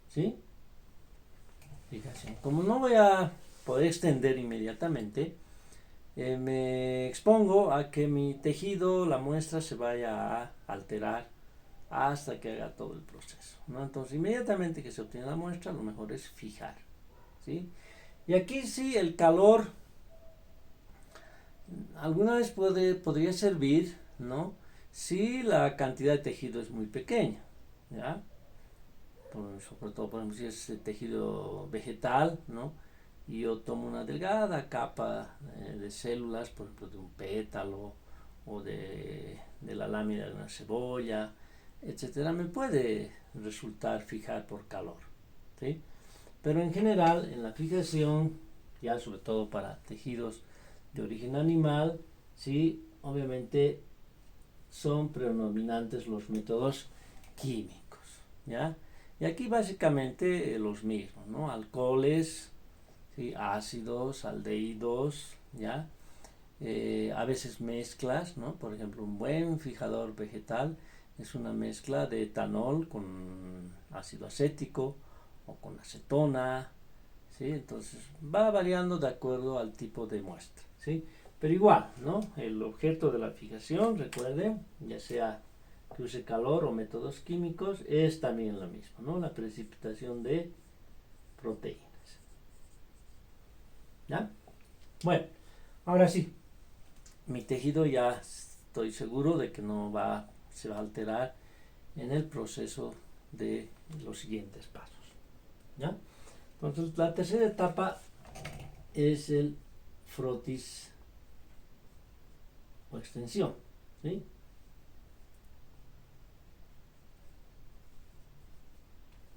¿sí? Fijación. Como no voy a poder extender inmediatamente, me expongo a que mi tejido, la muestra, se vaya a alterar hasta que haga todo el proceso, ¿no? Entonces, inmediatamente que se obtiene la muestra, lo mejor es fijar, ¿sí? Y aquí sí, el calor alguna vez podría servir, ¿no? Si la cantidad de tejido es muy pequeña, ¿ya? Sobre todo, por ejemplo, si es tejido vegetal, ¿no? Y yo tomo una delgada capa de células, por ejemplo, de un pétalo o de la lámina de una cebolla, etcétera, me puede resultar fijar por calor, ¿sí? Pero en general, en la fijación, ya sobre todo para tejidos de origen animal, sí, obviamente son predominantes los métodos químicos, ¿ya? Y aquí básicamente los mismos, ¿no? Alcoholes, ¿sí? Ácidos, aldehídos, ¿ya? A veces mezclas, ¿no? Por ejemplo, un buen fijador vegetal es una mezcla de etanol con ácido acético o con acetona, ¿sí? Entonces va variando de acuerdo al tipo de muestra, ¿sí? Pero igual, ¿no? El objeto de la fijación, recuerden, ya sea que use calor o métodos químicos, es también lo mismo, ¿no? La precipitación de proteínas. ¿Ya? Bueno, ahora sí, mi tejido ya estoy seguro de que no se va a alterar en el proceso de los siguientes pasos. ¿Ya? Entonces, la tercera etapa es el frotis o extensión. ¿Sí?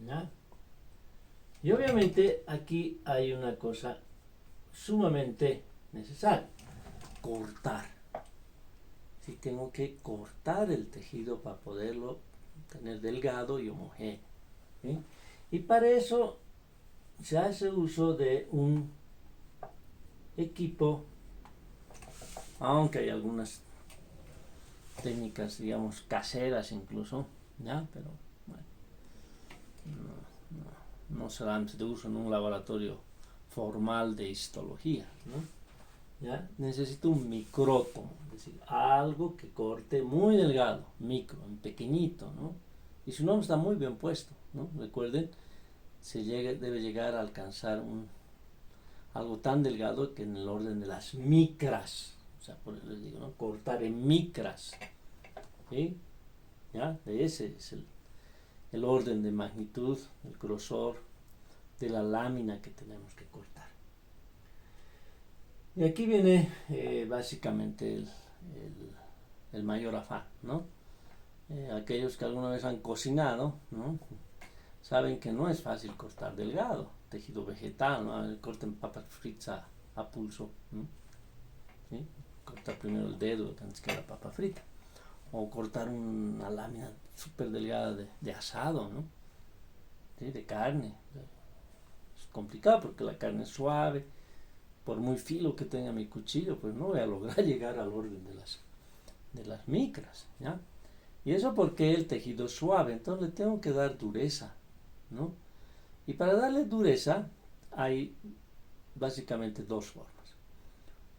¿Ya? Y obviamente aquí hay una cosa sumamente necesaria: cortar. Si tengo que cortar el tejido para poderlo tener delgado y homogéneo. ¿Sí? Y para eso se hace uso de un equipo, aunque hay algunas técnicas, digamos, caseras incluso, ¿ya? Pero bueno, no se dan de uso en un laboratorio formal de histología, ¿no? ¿Ya? Necesito un micrótomo, es decir, algo que corte muy delgado, micro, pequeñito, ¿no? Y su nombre está muy bien puesto, ¿no? Recuerden, debe llegar a alcanzar algo tan delgado que en el orden de las micras, o sea, por eso les digo, ¿no? Cortar en micras, ¿sí? ¿Ya? Ese es el orden de magnitud, el grosor de la lámina que tenemos que cortar. Y aquí viene básicamente el mayor afán, ¿no? Aquellos que alguna vez han cocinado, ¿no? Saben que no es fácil cortar delgado, tejido vegetal, ¿no? Corten papas fritas a pulso, ¿no? ¿Sí? Cortar primero el dedo antes que la papa frita. O cortar una lámina súper delgada de asado, ¿no? ¿Sí? De carne. Es complicado porque la carne es suave. Por muy filo que tenga mi cuchillo, pues no voy a lograr llegar al orden de las micras, ¿ya? Y eso porque el tejido es suave, entonces le tengo que dar dureza, ¿no? Y para darle dureza hay básicamente dos formas.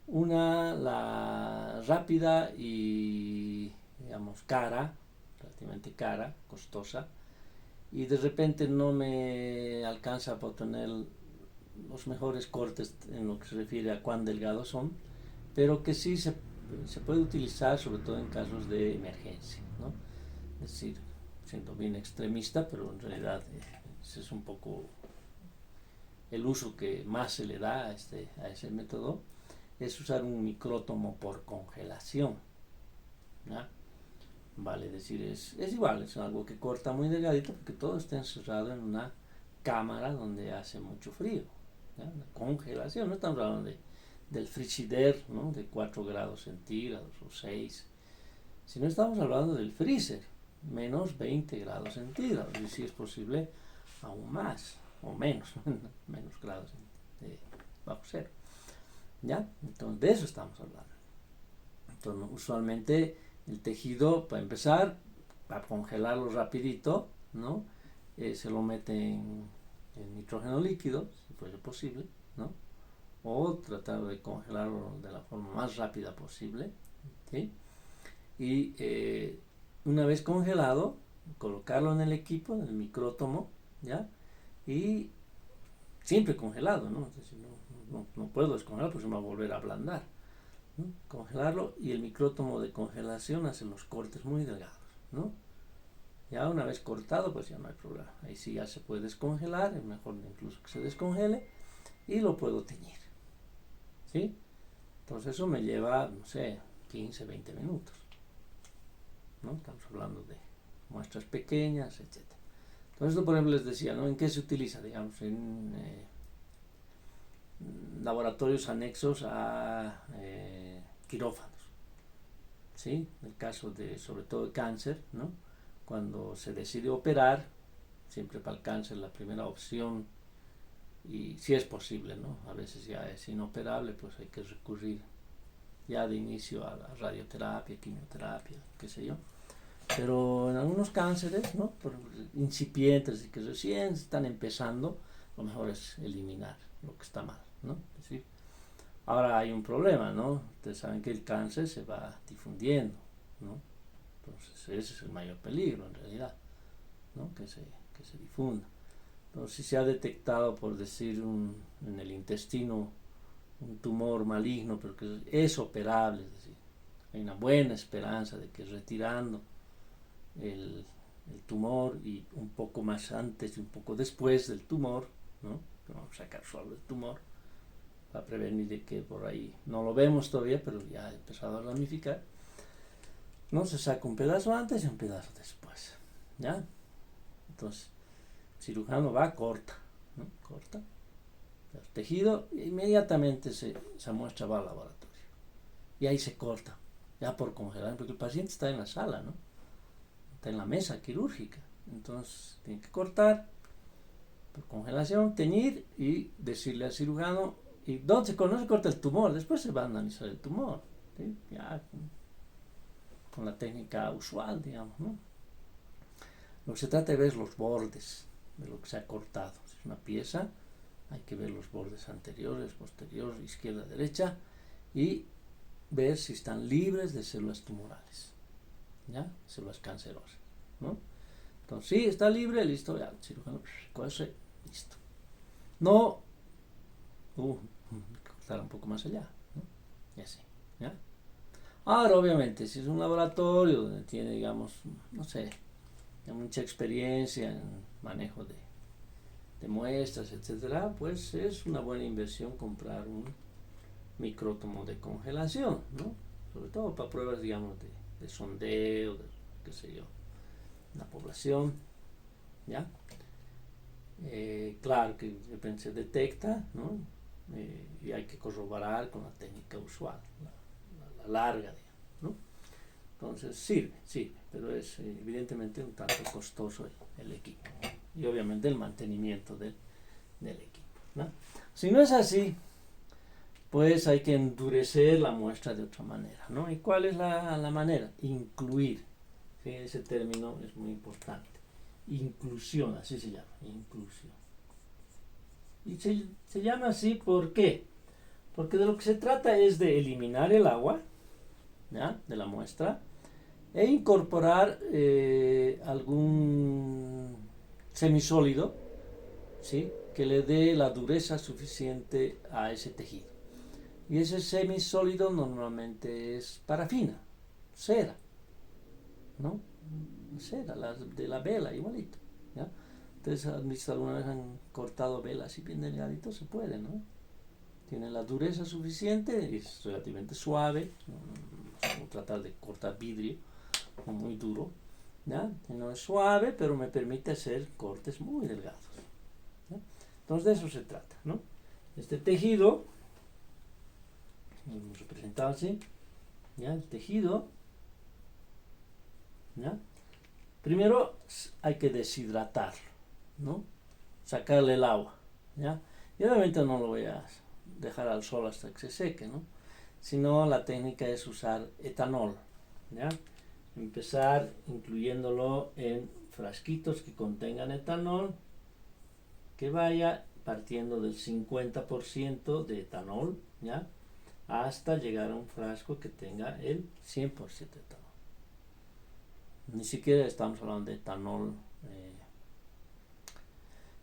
Una, la rápida y, digamos, relativamente cara, costosa, y de repente no me alcanza para tener los mejores cortes en lo que se refiere a cuán delgados son, pero que sí se puede utilizar sobre todo en casos de emergencia, ¿no? Es decir, siendo bien extremista, pero en realidad ese es un poco el uso que más se le da a ese método, es usar un micrótomo por congelación, ¿no? Vale, es decir, es igual, es algo que corta muy delgadito porque todo está encerrado en una cámara donde hace mucho frío, ¿ya? La congelación, no estamos hablando del frigider, ¿no? De 4 grados centígrados o 6, sino estamos hablando del freezer, menos 20 grados centígrados, y si es posible aún más o menos, menos grados bajo cero, ¿ya? Entonces de eso estamos hablando. Entonces usualmente el tejido, para empezar, para congelarlo rapidito, ¿no? Se lo mete en nitrógeno líquido, si fuese posible, ¿no? O tratar de congelarlo de la forma más rápida posible, ¿sí? Y una vez congelado, colocarlo en el equipo, en el micrótomo, ¿ya? Y siempre congelado, ¿no? Es decir, no puedo descongelar porque se me va a volver a ablandar, ¿no? Congelarlo, y el micrótomo de congelación hace los cortes muy delgados, ¿no? Ya una vez cortado, pues ya no hay problema. Ahí sí ya se puede descongelar, es mejor incluso que se descongele, y lo puedo teñir, ¿sí? Entonces eso me lleva, no sé, 15, 20 minutos, ¿no? Estamos hablando de muestras pequeñas, etc. Entonces esto, por ejemplo, les decía, ¿no? ¿En qué se utiliza? Digamos, en laboratorios anexos a quirófanos, ¿sí? En el caso de, sobre todo, de cáncer, ¿no? Cuando se decide operar, siempre para el cáncer la primera opción, y si es posible, ¿no? A veces ya es inoperable, pues hay que recurrir ya de inicio a la radioterapia, quimioterapia, qué sé yo. Pero en algunos cánceres, ¿no? Por incipientes y que recién están empezando, lo mejor es eliminar lo que está mal, ¿no? Es decir, Ahora hay un problema, ¿no? Ustedes saben que el cáncer se va difundiendo, ¿no? Entonces ese es el mayor peligro en realidad, ¿no? Que se difunda. Entonces si se ha detectado, por decir, en el intestino un tumor maligno, pero que es operable, es decir, hay una buena esperanza de que retirando el, el tumor y un poco más antes y un poco después del tumor, ¿no? Vamos a sacar solo el tumor para prevenir de que por ahí no lo vemos todavía, pero ya ha empezado a ramificar, no se saca un pedazo antes y un pedazo después, ¿ya? Entonces el cirujano va, corta, ¿no? Corta el tejido e inmediatamente esa muestra va al laboratorio y ahí se corta, ya por congelar, porque el paciente está en la sala, ¿no? Está en la mesa quirúrgica, entonces tiene que cortar por congelación, teñir y decirle al cirujano, y donde no se corta el tumor, después se va a analizar el tumor, ¿sí? Ya con la técnica usual, digamos, ¿no? Lo que se trata de ver los bordes de lo que se ha cortado. Si es una pieza, hay que ver los bordes anteriores, posteriores, izquierda, derecha, y ver si están libres de células tumorales, ¿ya? Células cancerosas, ¿no? Entonces, sí, está libre, listo, ya, el cirujano cose, listo. No, cortar un poco más allá, ¿no? Y así, ¿ya? Ahora, obviamente, si es un laboratorio donde tiene, digamos, no sé, mucha experiencia en manejo de muestras, etcétera, pues es una buena inversión comprar un micrótomo de congelación, ¿no? Sobre todo para pruebas, digamos, de sondeo, de qué sé yo, la población, ¿ya? Claro que de repente se detecta, ¿no? Y hay que corroborar con la técnica usual, la larga, digamos, ¿no? Entonces sirve, pero es evidentemente un tanto costoso el equipo y obviamente el mantenimiento del equipo, ¿no? Si no es así, pues hay que endurecer la muestra de otra manera, ¿no? ¿Y cuál es la manera? Incluir, ¿sí? Ese término es muy importante. Inclusión, así se llama, inclusión. Y se llama así, ¿por qué? Porque de lo que se trata es de eliminar el agua, ¿ya? De la muestra e incorporar algún semisólido, ¿sí? Que le dé la dureza suficiente a ese tejido. Y ese semisólido normalmente es parafina, cera, ¿no? Cera, de la vela, igualito, ¿ya? Entonces, ¿han visto alguna vez han cortado velas y bien delgadito? Se puede, ¿no? Tiene la dureza suficiente, es relativamente suave, no tratar de cortar vidrio muy duro, ¿ya? No es suave, pero me permite hacer cortes muy delgados, ¿ya? Entonces de eso se trata, ¿no? Este tejido, hemos representado así, ¿ya? El tejido, ¿ya? Primero hay que deshidratarlo, ¿no? Sacarle el agua, ¿ya? Y obviamente no lo voy a dejar al sol hasta que se seque, ¿no? Sino la técnica es usar etanol, ¿ya? Empezar incluyéndolo en frasquitos que contengan etanol, que vaya partiendo del 50% de etanol, ¿ya? Hasta llegar a un frasco que tenga el 100% de etanol. Ni siquiera estamos hablando de etanol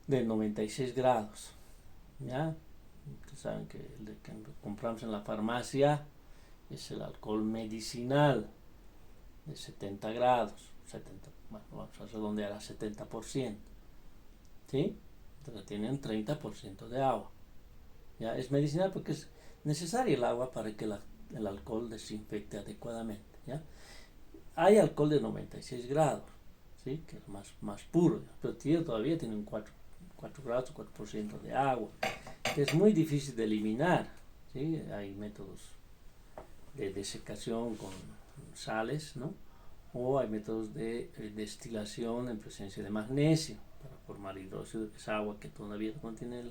de 96 grados, ¿ya? Ustedes saben que el que compramos en la farmacia es el alcohol medicinal de 70 grados, 70, bueno, vamos a redondear a 70%, ¿sí? Entonces tiene un 30% de agua. ¿Ya? Es medicinal porque es necesario el agua para que el alcohol desinfecte adecuadamente, ¿ya? Hay alcohol de 96 grados, ¿sí? Que es más puro, pero todavía tiene un 4 grados o 4% de agua, que es muy difícil de eliminar, ¿sí? Hay métodos de desecación con sales, ¿no? O hay métodos de destilación en presencia de magnesio para formar hidróxido, que es agua que todavía contiene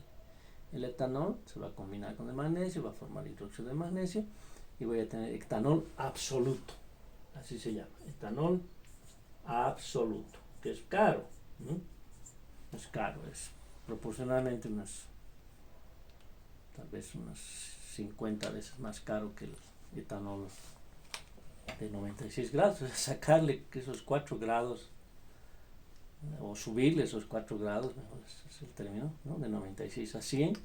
el etanol, se va a combinar con el magnesio, va a formar hidróxido de magnesio y voy a tener etanol absoluto, así se llama, etanol absoluto, que es caro, ¿no? Es caro, es proporcionalmente tal vez unas 50 veces más caro que el etanol de 96 grados. Sacarle esos 4 grados, o subirle esos 4 grados, mejor es el término, ¿no? De 96 a 100,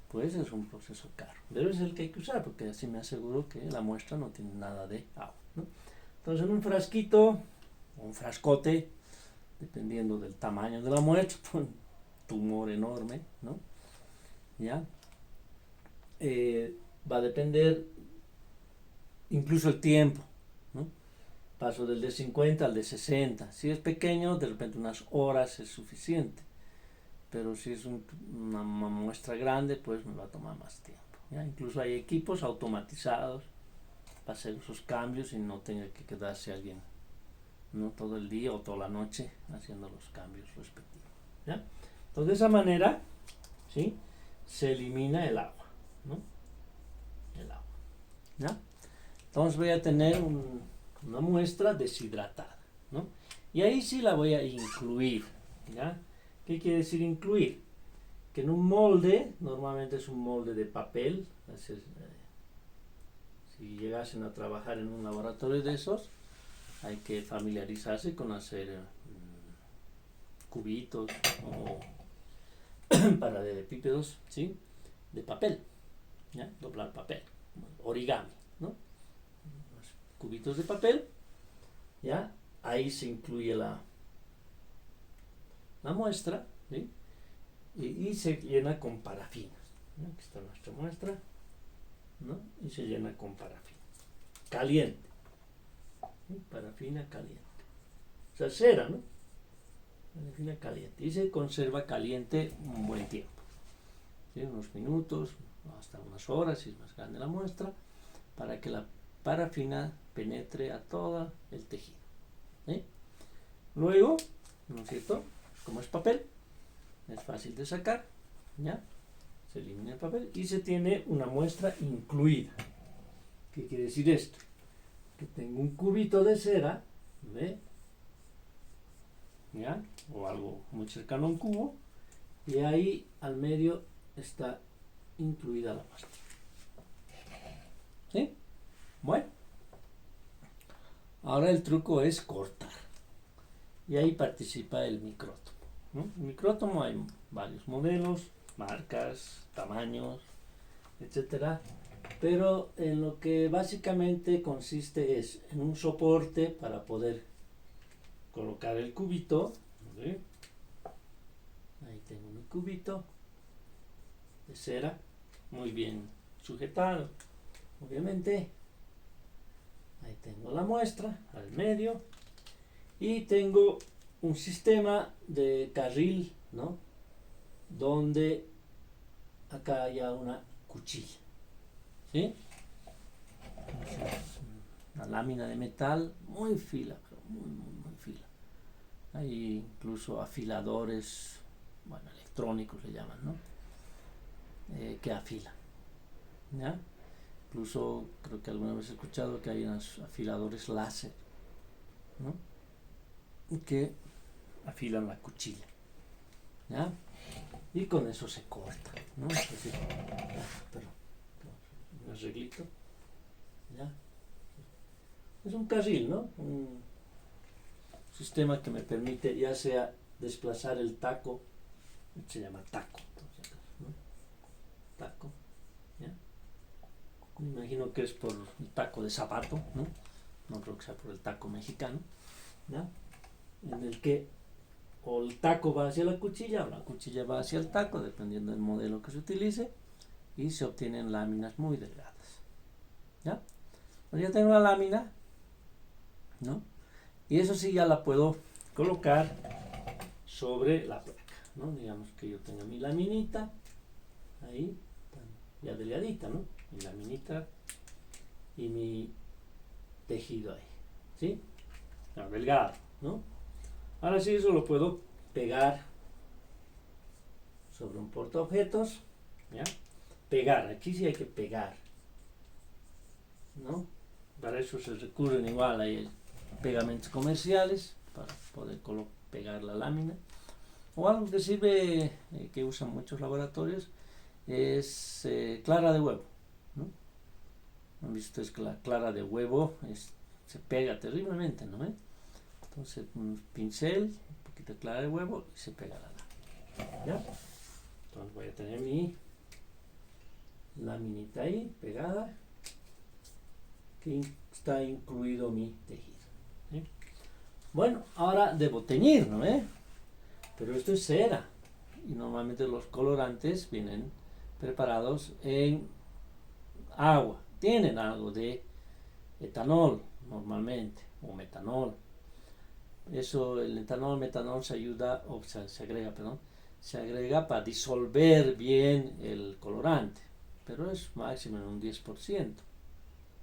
pues es un proceso caro. Pero es el que hay que usar, porque así me aseguro que la muestra no tiene nada de agua, ¿no? Entonces, en un frasquito, o un frascote, dependiendo del tamaño de la muestra, un tumor enorme, ¿no? ¿Ya? Va a depender incluso el tiempo, ¿no? Paso del de 50 al de 60. Si es pequeño, de repente unas horas es suficiente. Pero si es una muestra grande, pues me va a tomar más tiempo, ¿ya? Incluso hay equipos automatizados para hacer esos cambios y no tenga que quedarse alguien, ¿no?, todo el día o toda la noche haciendo los cambios respectivos, ¿ya? Entonces, de esa manera, ¿sí?, se elimina el agua, ¿no? El agua, ¿ya? Entonces voy a tener una muestra deshidratada, ¿no? Y ahí sí la voy a incluir, ¿ya? ¿Qué quiere decir incluir? Que en un molde, normalmente es un molde de papel, entonces, si llegasen a trabajar en un laboratorio de esos, hay que familiarizarse con hacer cubitos o paralelepípedos, ¿sí?, de papel, ¿ya? Doblar papel, origami, ¿no? Los cubitos de papel, ¿ya? Ahí se incluye la muestra, ¿sí?, y se llena con parafina, ¿no? Aquí está nuestra muestra, ¿no? Y se llena con parafina caliente, ¿sí? Parafina caliente, o sea, cera, ¿no? Parafina caliente, y se conserva caliente un buen tiempo, ¿sí?, unos minutos, hasta unas horas, si es más grande la muestra, para que la parafina penetre a todo el tejido, ¿sí? Luego, ¿no es cierto?, como es papel, es fácil de sacar, ¿ya? Se elimina el papel y se tiene una muestra incluida. ¿Qué quiere decir esto? Que tengo un cubito de cera, ¿ve?, ¿ya?, o algo muy cercano a un cubo, y ahí al medio está incluida la muestra, ¿sí? Bueno, ahora el truco es cortar, y ahí participa el micrótomo, ¿no? El micrótomo hay varios modelos, marcas, tamaños, etcétera, pero en lo que básicamente consiste es en un soporte para poder colocar el cubito, ¿sí? Ahí tengo mi cubito de cera, muy bien sujetado, obviamente. Ahí tengo la muestra al medio y tengo un sistema de carril, ¿no?, donde acá haya una cuchilla, ¿sí? Una lámina de metal muy fila, pero muy fila. Hay incluso afiladores, bueno, electrónicos le llaman, ¿no?, que afilan, ¿ya? Incluso creo que alguna vez he escuchado que hay unos afiladores láser, ¿no?, que afilan la cuchilla, ¿ya? Y con eso se corta, ¿no? Así, un arreglito, ¿ya? Es un carril, ¿no? Un sistema que me permite ya sea desplazar el taco, se llama taco, ¿no? Taco, ¿ya? Me imagino que es por el taco de zapato, ¿no? No creo que sea por el taco mexicano, ¿ya? En el que o el taco va hacia la cuchilla o la cuchilla va hacia el taco, dependiendo del modelo que se utilice, y se obtienen láminas muy delgadas, ¿ya? Pues ya tengo la lámina, ¿no? Y eso sí ya la puedo colocar sobre la placa, ¿no? Digamos que yo tenga mi laminita ahí, ya delgadita, ¿no? Mi laminita y mi tejido ahí, ¿sí? No, delgado, ¿no? Ahora sí, eso lo puedo pegar sobre un portaobjetos, ¿ya? Pegar, aquí sí hay que pegar, ¿no? Para eso se recurren igual, hay pegamentos comerciales para poder pegar la lámina. O algo que sirve, que usan muchos laboratorios, es clara de huevo, Han visto es que la clara de huevo se pega terriblemente, ¿no? Entonces un pincel, un poquito de clara de huevo y se pega la lámina. ¿Ya? Entonces voy a tener mi laminita ahí pegada, que está incluido mi tejido. ¿Sí? Bueno, ahora debo teñir, ¿no? Pero esto es cera y normalmente los colorantes vienen preparados en agua, tienen algo de etanol normalmente o metanol. Eso, el metanol se ayuda, o se agrega, perdón, se agrega para disolver bien el colorante, pero es máximo en un 10%,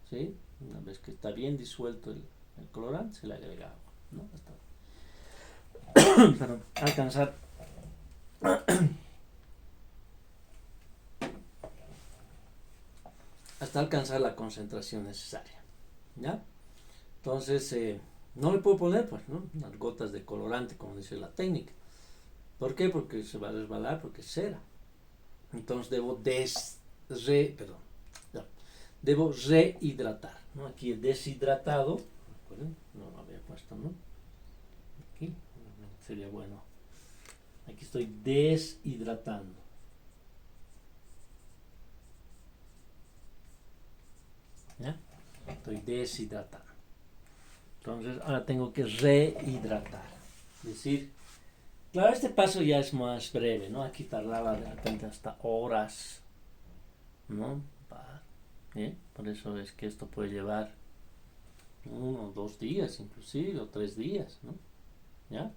¿sí? Una vez que está bien disuelto el colorante, se le agrega agua, ¿no? Para alcanzar hasta alcanzar la concentración necesaria, ¿ya? Entonces, no le puedo poner, pues, ¿no? Unas gotas de colorante, como dice la técnica. ¿Por qué? Porque se va a resbalar, porque es cera. Entonces debo debo rehidratar, ¿no? Aquí el deshidratado, ¿recuerden? No lo había puesto, ¿no? Aquí, sería bueno. Aquí estoy deshidratando. ¿Ya? Estoy deshidratando. Entonces ahora tengo que rehidratar. Es decir, claro, este paso ya es más breve, ¿no? Aquí tardaba de repente hasta horas, ¿no? Por eso es que esto puede llevar 1 o 2 días, inclusive, o 3 días, ¿no? ¿Ya?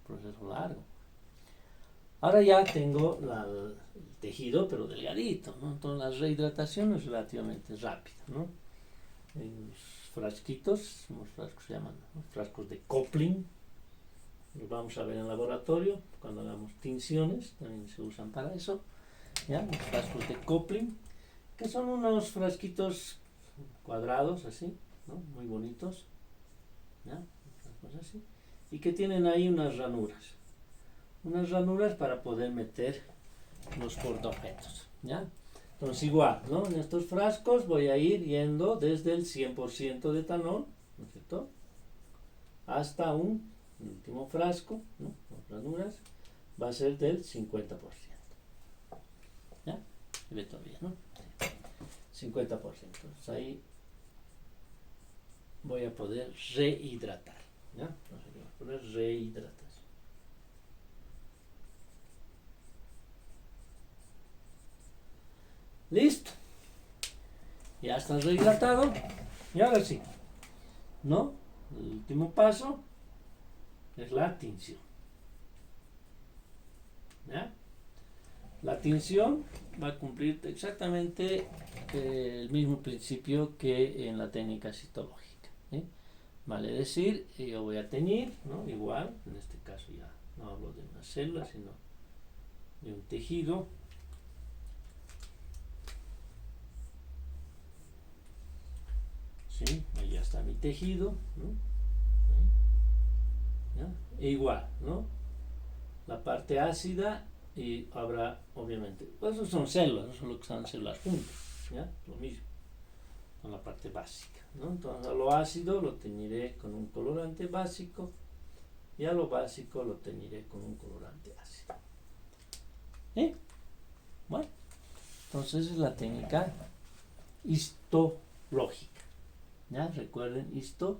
Proceso largo. Ahora ya tengo el tejido, pero delgadito, ¿no? Entonces la rehidratación es relativamente rápida, ¿no? En los frasquitos, los frascos se llaman, ¿no? Frascos de Kopling, los vamos a ver en el laboratorio cuando hagamos tinciones, también se usan para eso, ¿ya? Los frascos de Kopling, que son unos frasquitos cuadrados así, ¿no? Muy bonitos, ¿ya? Cosas así, y que tienen ahí unas ranuras para poder meter los portaobjetos, ¿ya? Entonces igual, ¿no? En estos frascos voy a ir yendo desde el 100% de etanol, ¿no es cierto?, hasta un último frasco, ¿no? Con ranuras, va a ser del 50%. ¿Ya? Se ve todavía, ¿no? 50%. Entonces ahí voy a poder rehidratar, ¿ya? Entonces voy a poner rehidratación. Listo. Ya está rehidratado. Y ahora sí, ¿no? El último paso es la tinción. ¿Ya? La tinción va a cumplir exactamente el mismo principio que en la técnica citológica. ¿Sí? Vale decir, yo voy a teñir, ¿no? Igual, en este caso ya no hablo de una célula, sino de un tejido. ¿Sí? Ahí ya está mi tejido, ¿no? ¿Ya? E igual, ¿no? La parte ácida y habrá, obviamente, pues eso son células, no son lo que son células juntas, ¿ya? Lo mismo, con la parte básica, ¿no? Entonces a lo ácido lo teñiré con un colorante básico y a lo básico lo teñiré con un colorante ácido. ¿Sí? Bueno, entonces es la técnica histológica, ¿ya? Recuerden, histo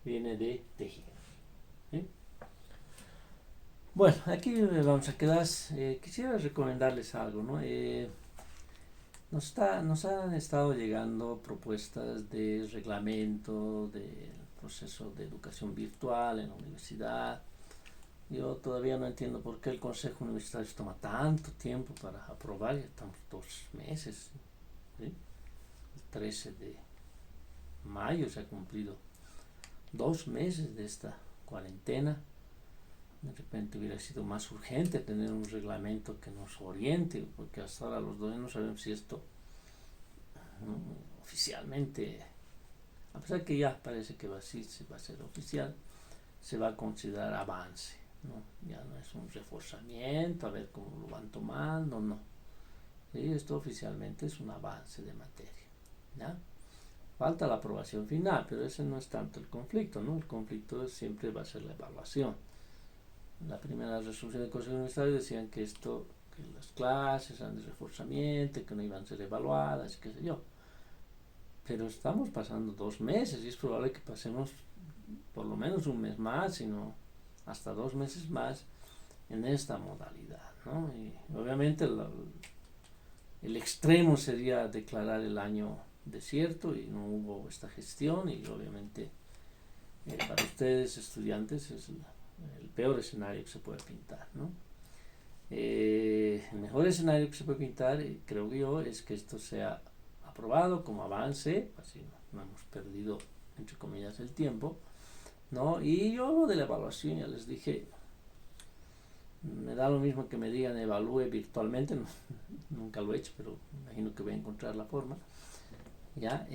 viene de tejido. ¿Sí? Bueno, aquí vamos a quedar. Quisiera recomendarles algo, ¿no? Nos han estado llegando propuestas de reglamento del proceso de educación virtual en la universidad. Yo todavía no entiendo por qué el Consejo Universitario toma tanto tiempo para aprobar. Ya estamos 2 meses, ¿sí? El 13 de mayo se ha cumplido 2 meses de esta cuarentena. De repente hubiera sido más urgente tener un reglamento que nos oriente, porque hasta ahora los dos no sabemos si esto oficialmente, a pesar que ya parece que va a ser oficial, se va a considerar avance, ¿no? Ya no es un reforzamiento, a ver cómo lo van tomando, no. ¿Sí? Esto oficialmente es un avance de materia, ¿ya? falta la aprobación final, pero ese no es tanto el conflicto, ¿no? El conflicto siempre va a ser la evaluación. La primera resolución del Consejo Universitario decían que las clases eran de reforzamiento, que no iban a ser evaluadas, qué sé yo. Pero estamos pasando 2 meses y es probable que pasemos por lo menos un mes más, sino hasta 2 meses más en esta modalidad, ¿no? Y obviamente el extremo sería declarar el año desierto y no hubo esta gestión, y obviamente para ustedes estudiantes es el peor escenario que se puede pintar, ¿no? El mejor escenario que se puede pintar, creo yo, es que esto sea aprobado como avance, así no hemos perdido, entre comillas, el tiempo, ¿no? Y yo de la evaluación ya les dije, me da lo mismo que me digan evalúe virtualmente, no, nunca lo he hecho, pero imagino que voy a encontrar la forma, ¿ya?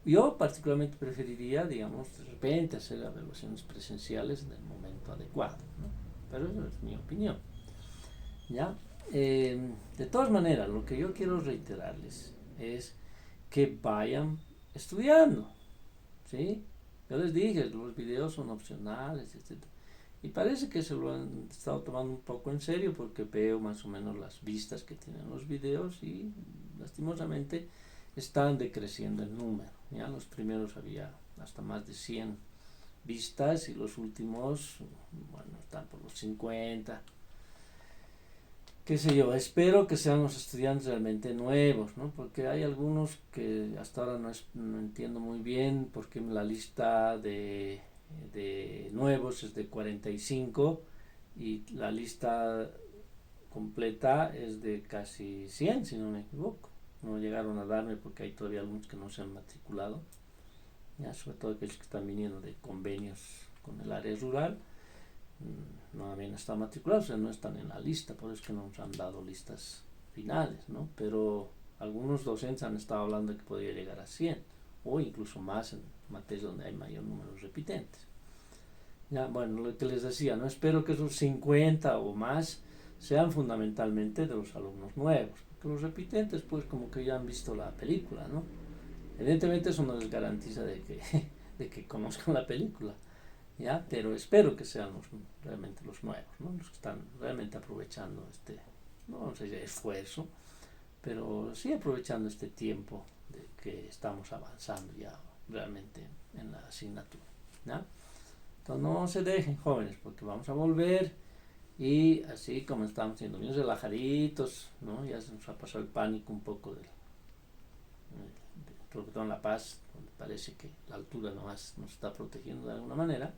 Yo particularmente preferiría, digamos, de repente hacer evaluaciones presenciales en el momento adecuado, ¿no? Pero eso es mi opinión, ¿ya? De todas maneras, lo que yo quiero reiterarles es que vayan estudiando, ¿sí? Yo les dije, los videos son opcionales, etc. Y parece que se lo han estado tomando un poco en serio, porque veo más o menos las vistas que tienen los videos y lastimosamente están decreciendo en número. Ya los primeros había hasta más de 100 vistas y los últimos, bueno, están por los 50. Qué sé yo, espero que sean los estudiantes realmente nuevos, ¿no? Porque hay algunos que hasta ahora no entiendo muy bien, porque la lista de nuevos es de 45 y la lista completa es de casi 100, si no me equivoco. No llegaron a darme porque hay todavía algunos que no se han matriculado, ya, sobre todo aquellos que están viniendo de convenios con el área rural. No habían estado matriculados, o sea, no están en la lista, por eso es que no nos han dado listas finales, ¿no? Pero algunos docentes han estado hablando de que podría llegar a 100 o incluso más en materias donde hay mayor número de repitentes. Ya, bueno, lo que les decía, no espero que esos 50 o más sean fundamentalmente de los alumnos nuevos, porque los repitentes pues como que ya han visto la película, ¿no? Evidentemente eso no les garantiza de que conozcan la película, ¿ya? Pero espero que sean realmente los nuevos, ¿no? Los que están realmente aprovechando no sé si esfuerzo, pero sí aprovechando este tiempo de que estamos avanzando ya realmente en la asignatura, ¿ya? Entonces no se dejen, jóvenes, porque vamos a volver y así como estamos siendo bien relajaditos, ¿no? Ya se nos ha pasado el pánico un poco sobre todo en La Paz, donde parece que la altura nomás nos está protegiendo de alguna manera.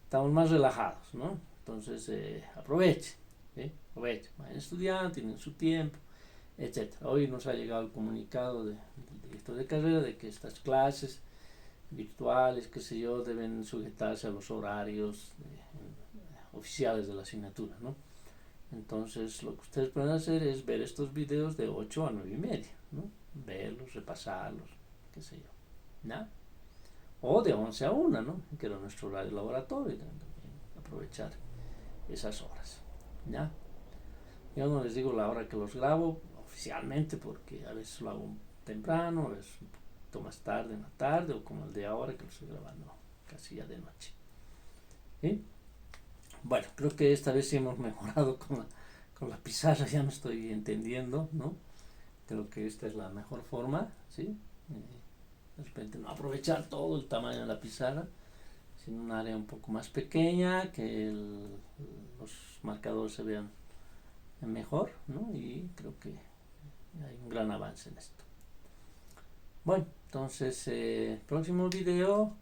Estamos más relajados, ¿no? Entonces aprovechen, ¿sí? Aprovechen, vayan estudiando, tienen su tiempo, etc. Hoy nos ha llegado el comunicado del director de carrera de que estas clases virtuales, qué sé yo, deben sujetarse a los horarios oficiales de la asignatura, ¿no? Entonces lo que ustedes pueden hacer es ver estos videos de 8 a 9 y media, ¿no? Verlos, repasarlos, qué sé yo, ¿no? O de 11 a 1, ¿no? Que era nuestro horario laboratorio, también aprovechar esas horas, ¿ya? Yo no les digo la hora que los grabo oficialmente, porque a veces lo hago temprano, a veces un poquito más tarde en la tarde, o como el de ahora que lo estoy grabando casi ya de noche, ¿sí? Bueno, creo que esta vez sí hemos mejorado con la pizarra, ya me estoy entendiendo, ¿no? Creo que esta es la mejor forma, ¿sí? De repente no aprovechar todo el tamaño de la pizarra, sino un área un poco más pequeña, que los marcadores se vean mejor, ¿no? Y creo que hay un gran avance en esto. Bueno, entonces próximo video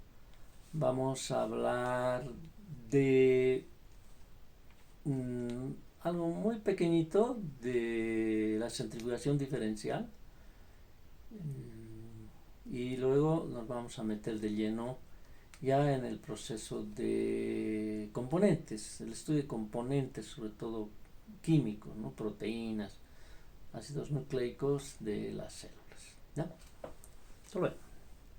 vamos a hablar de algo muy pequeñito de la centrifugación diferencial, y luego nos vamos a meter de lleno ya en el proceso de componentes, el estudio de componentes, sobre todo químicos, ¿no? Proteínas, ácidos nucleicos de las células, ¿ya? Hasta luego.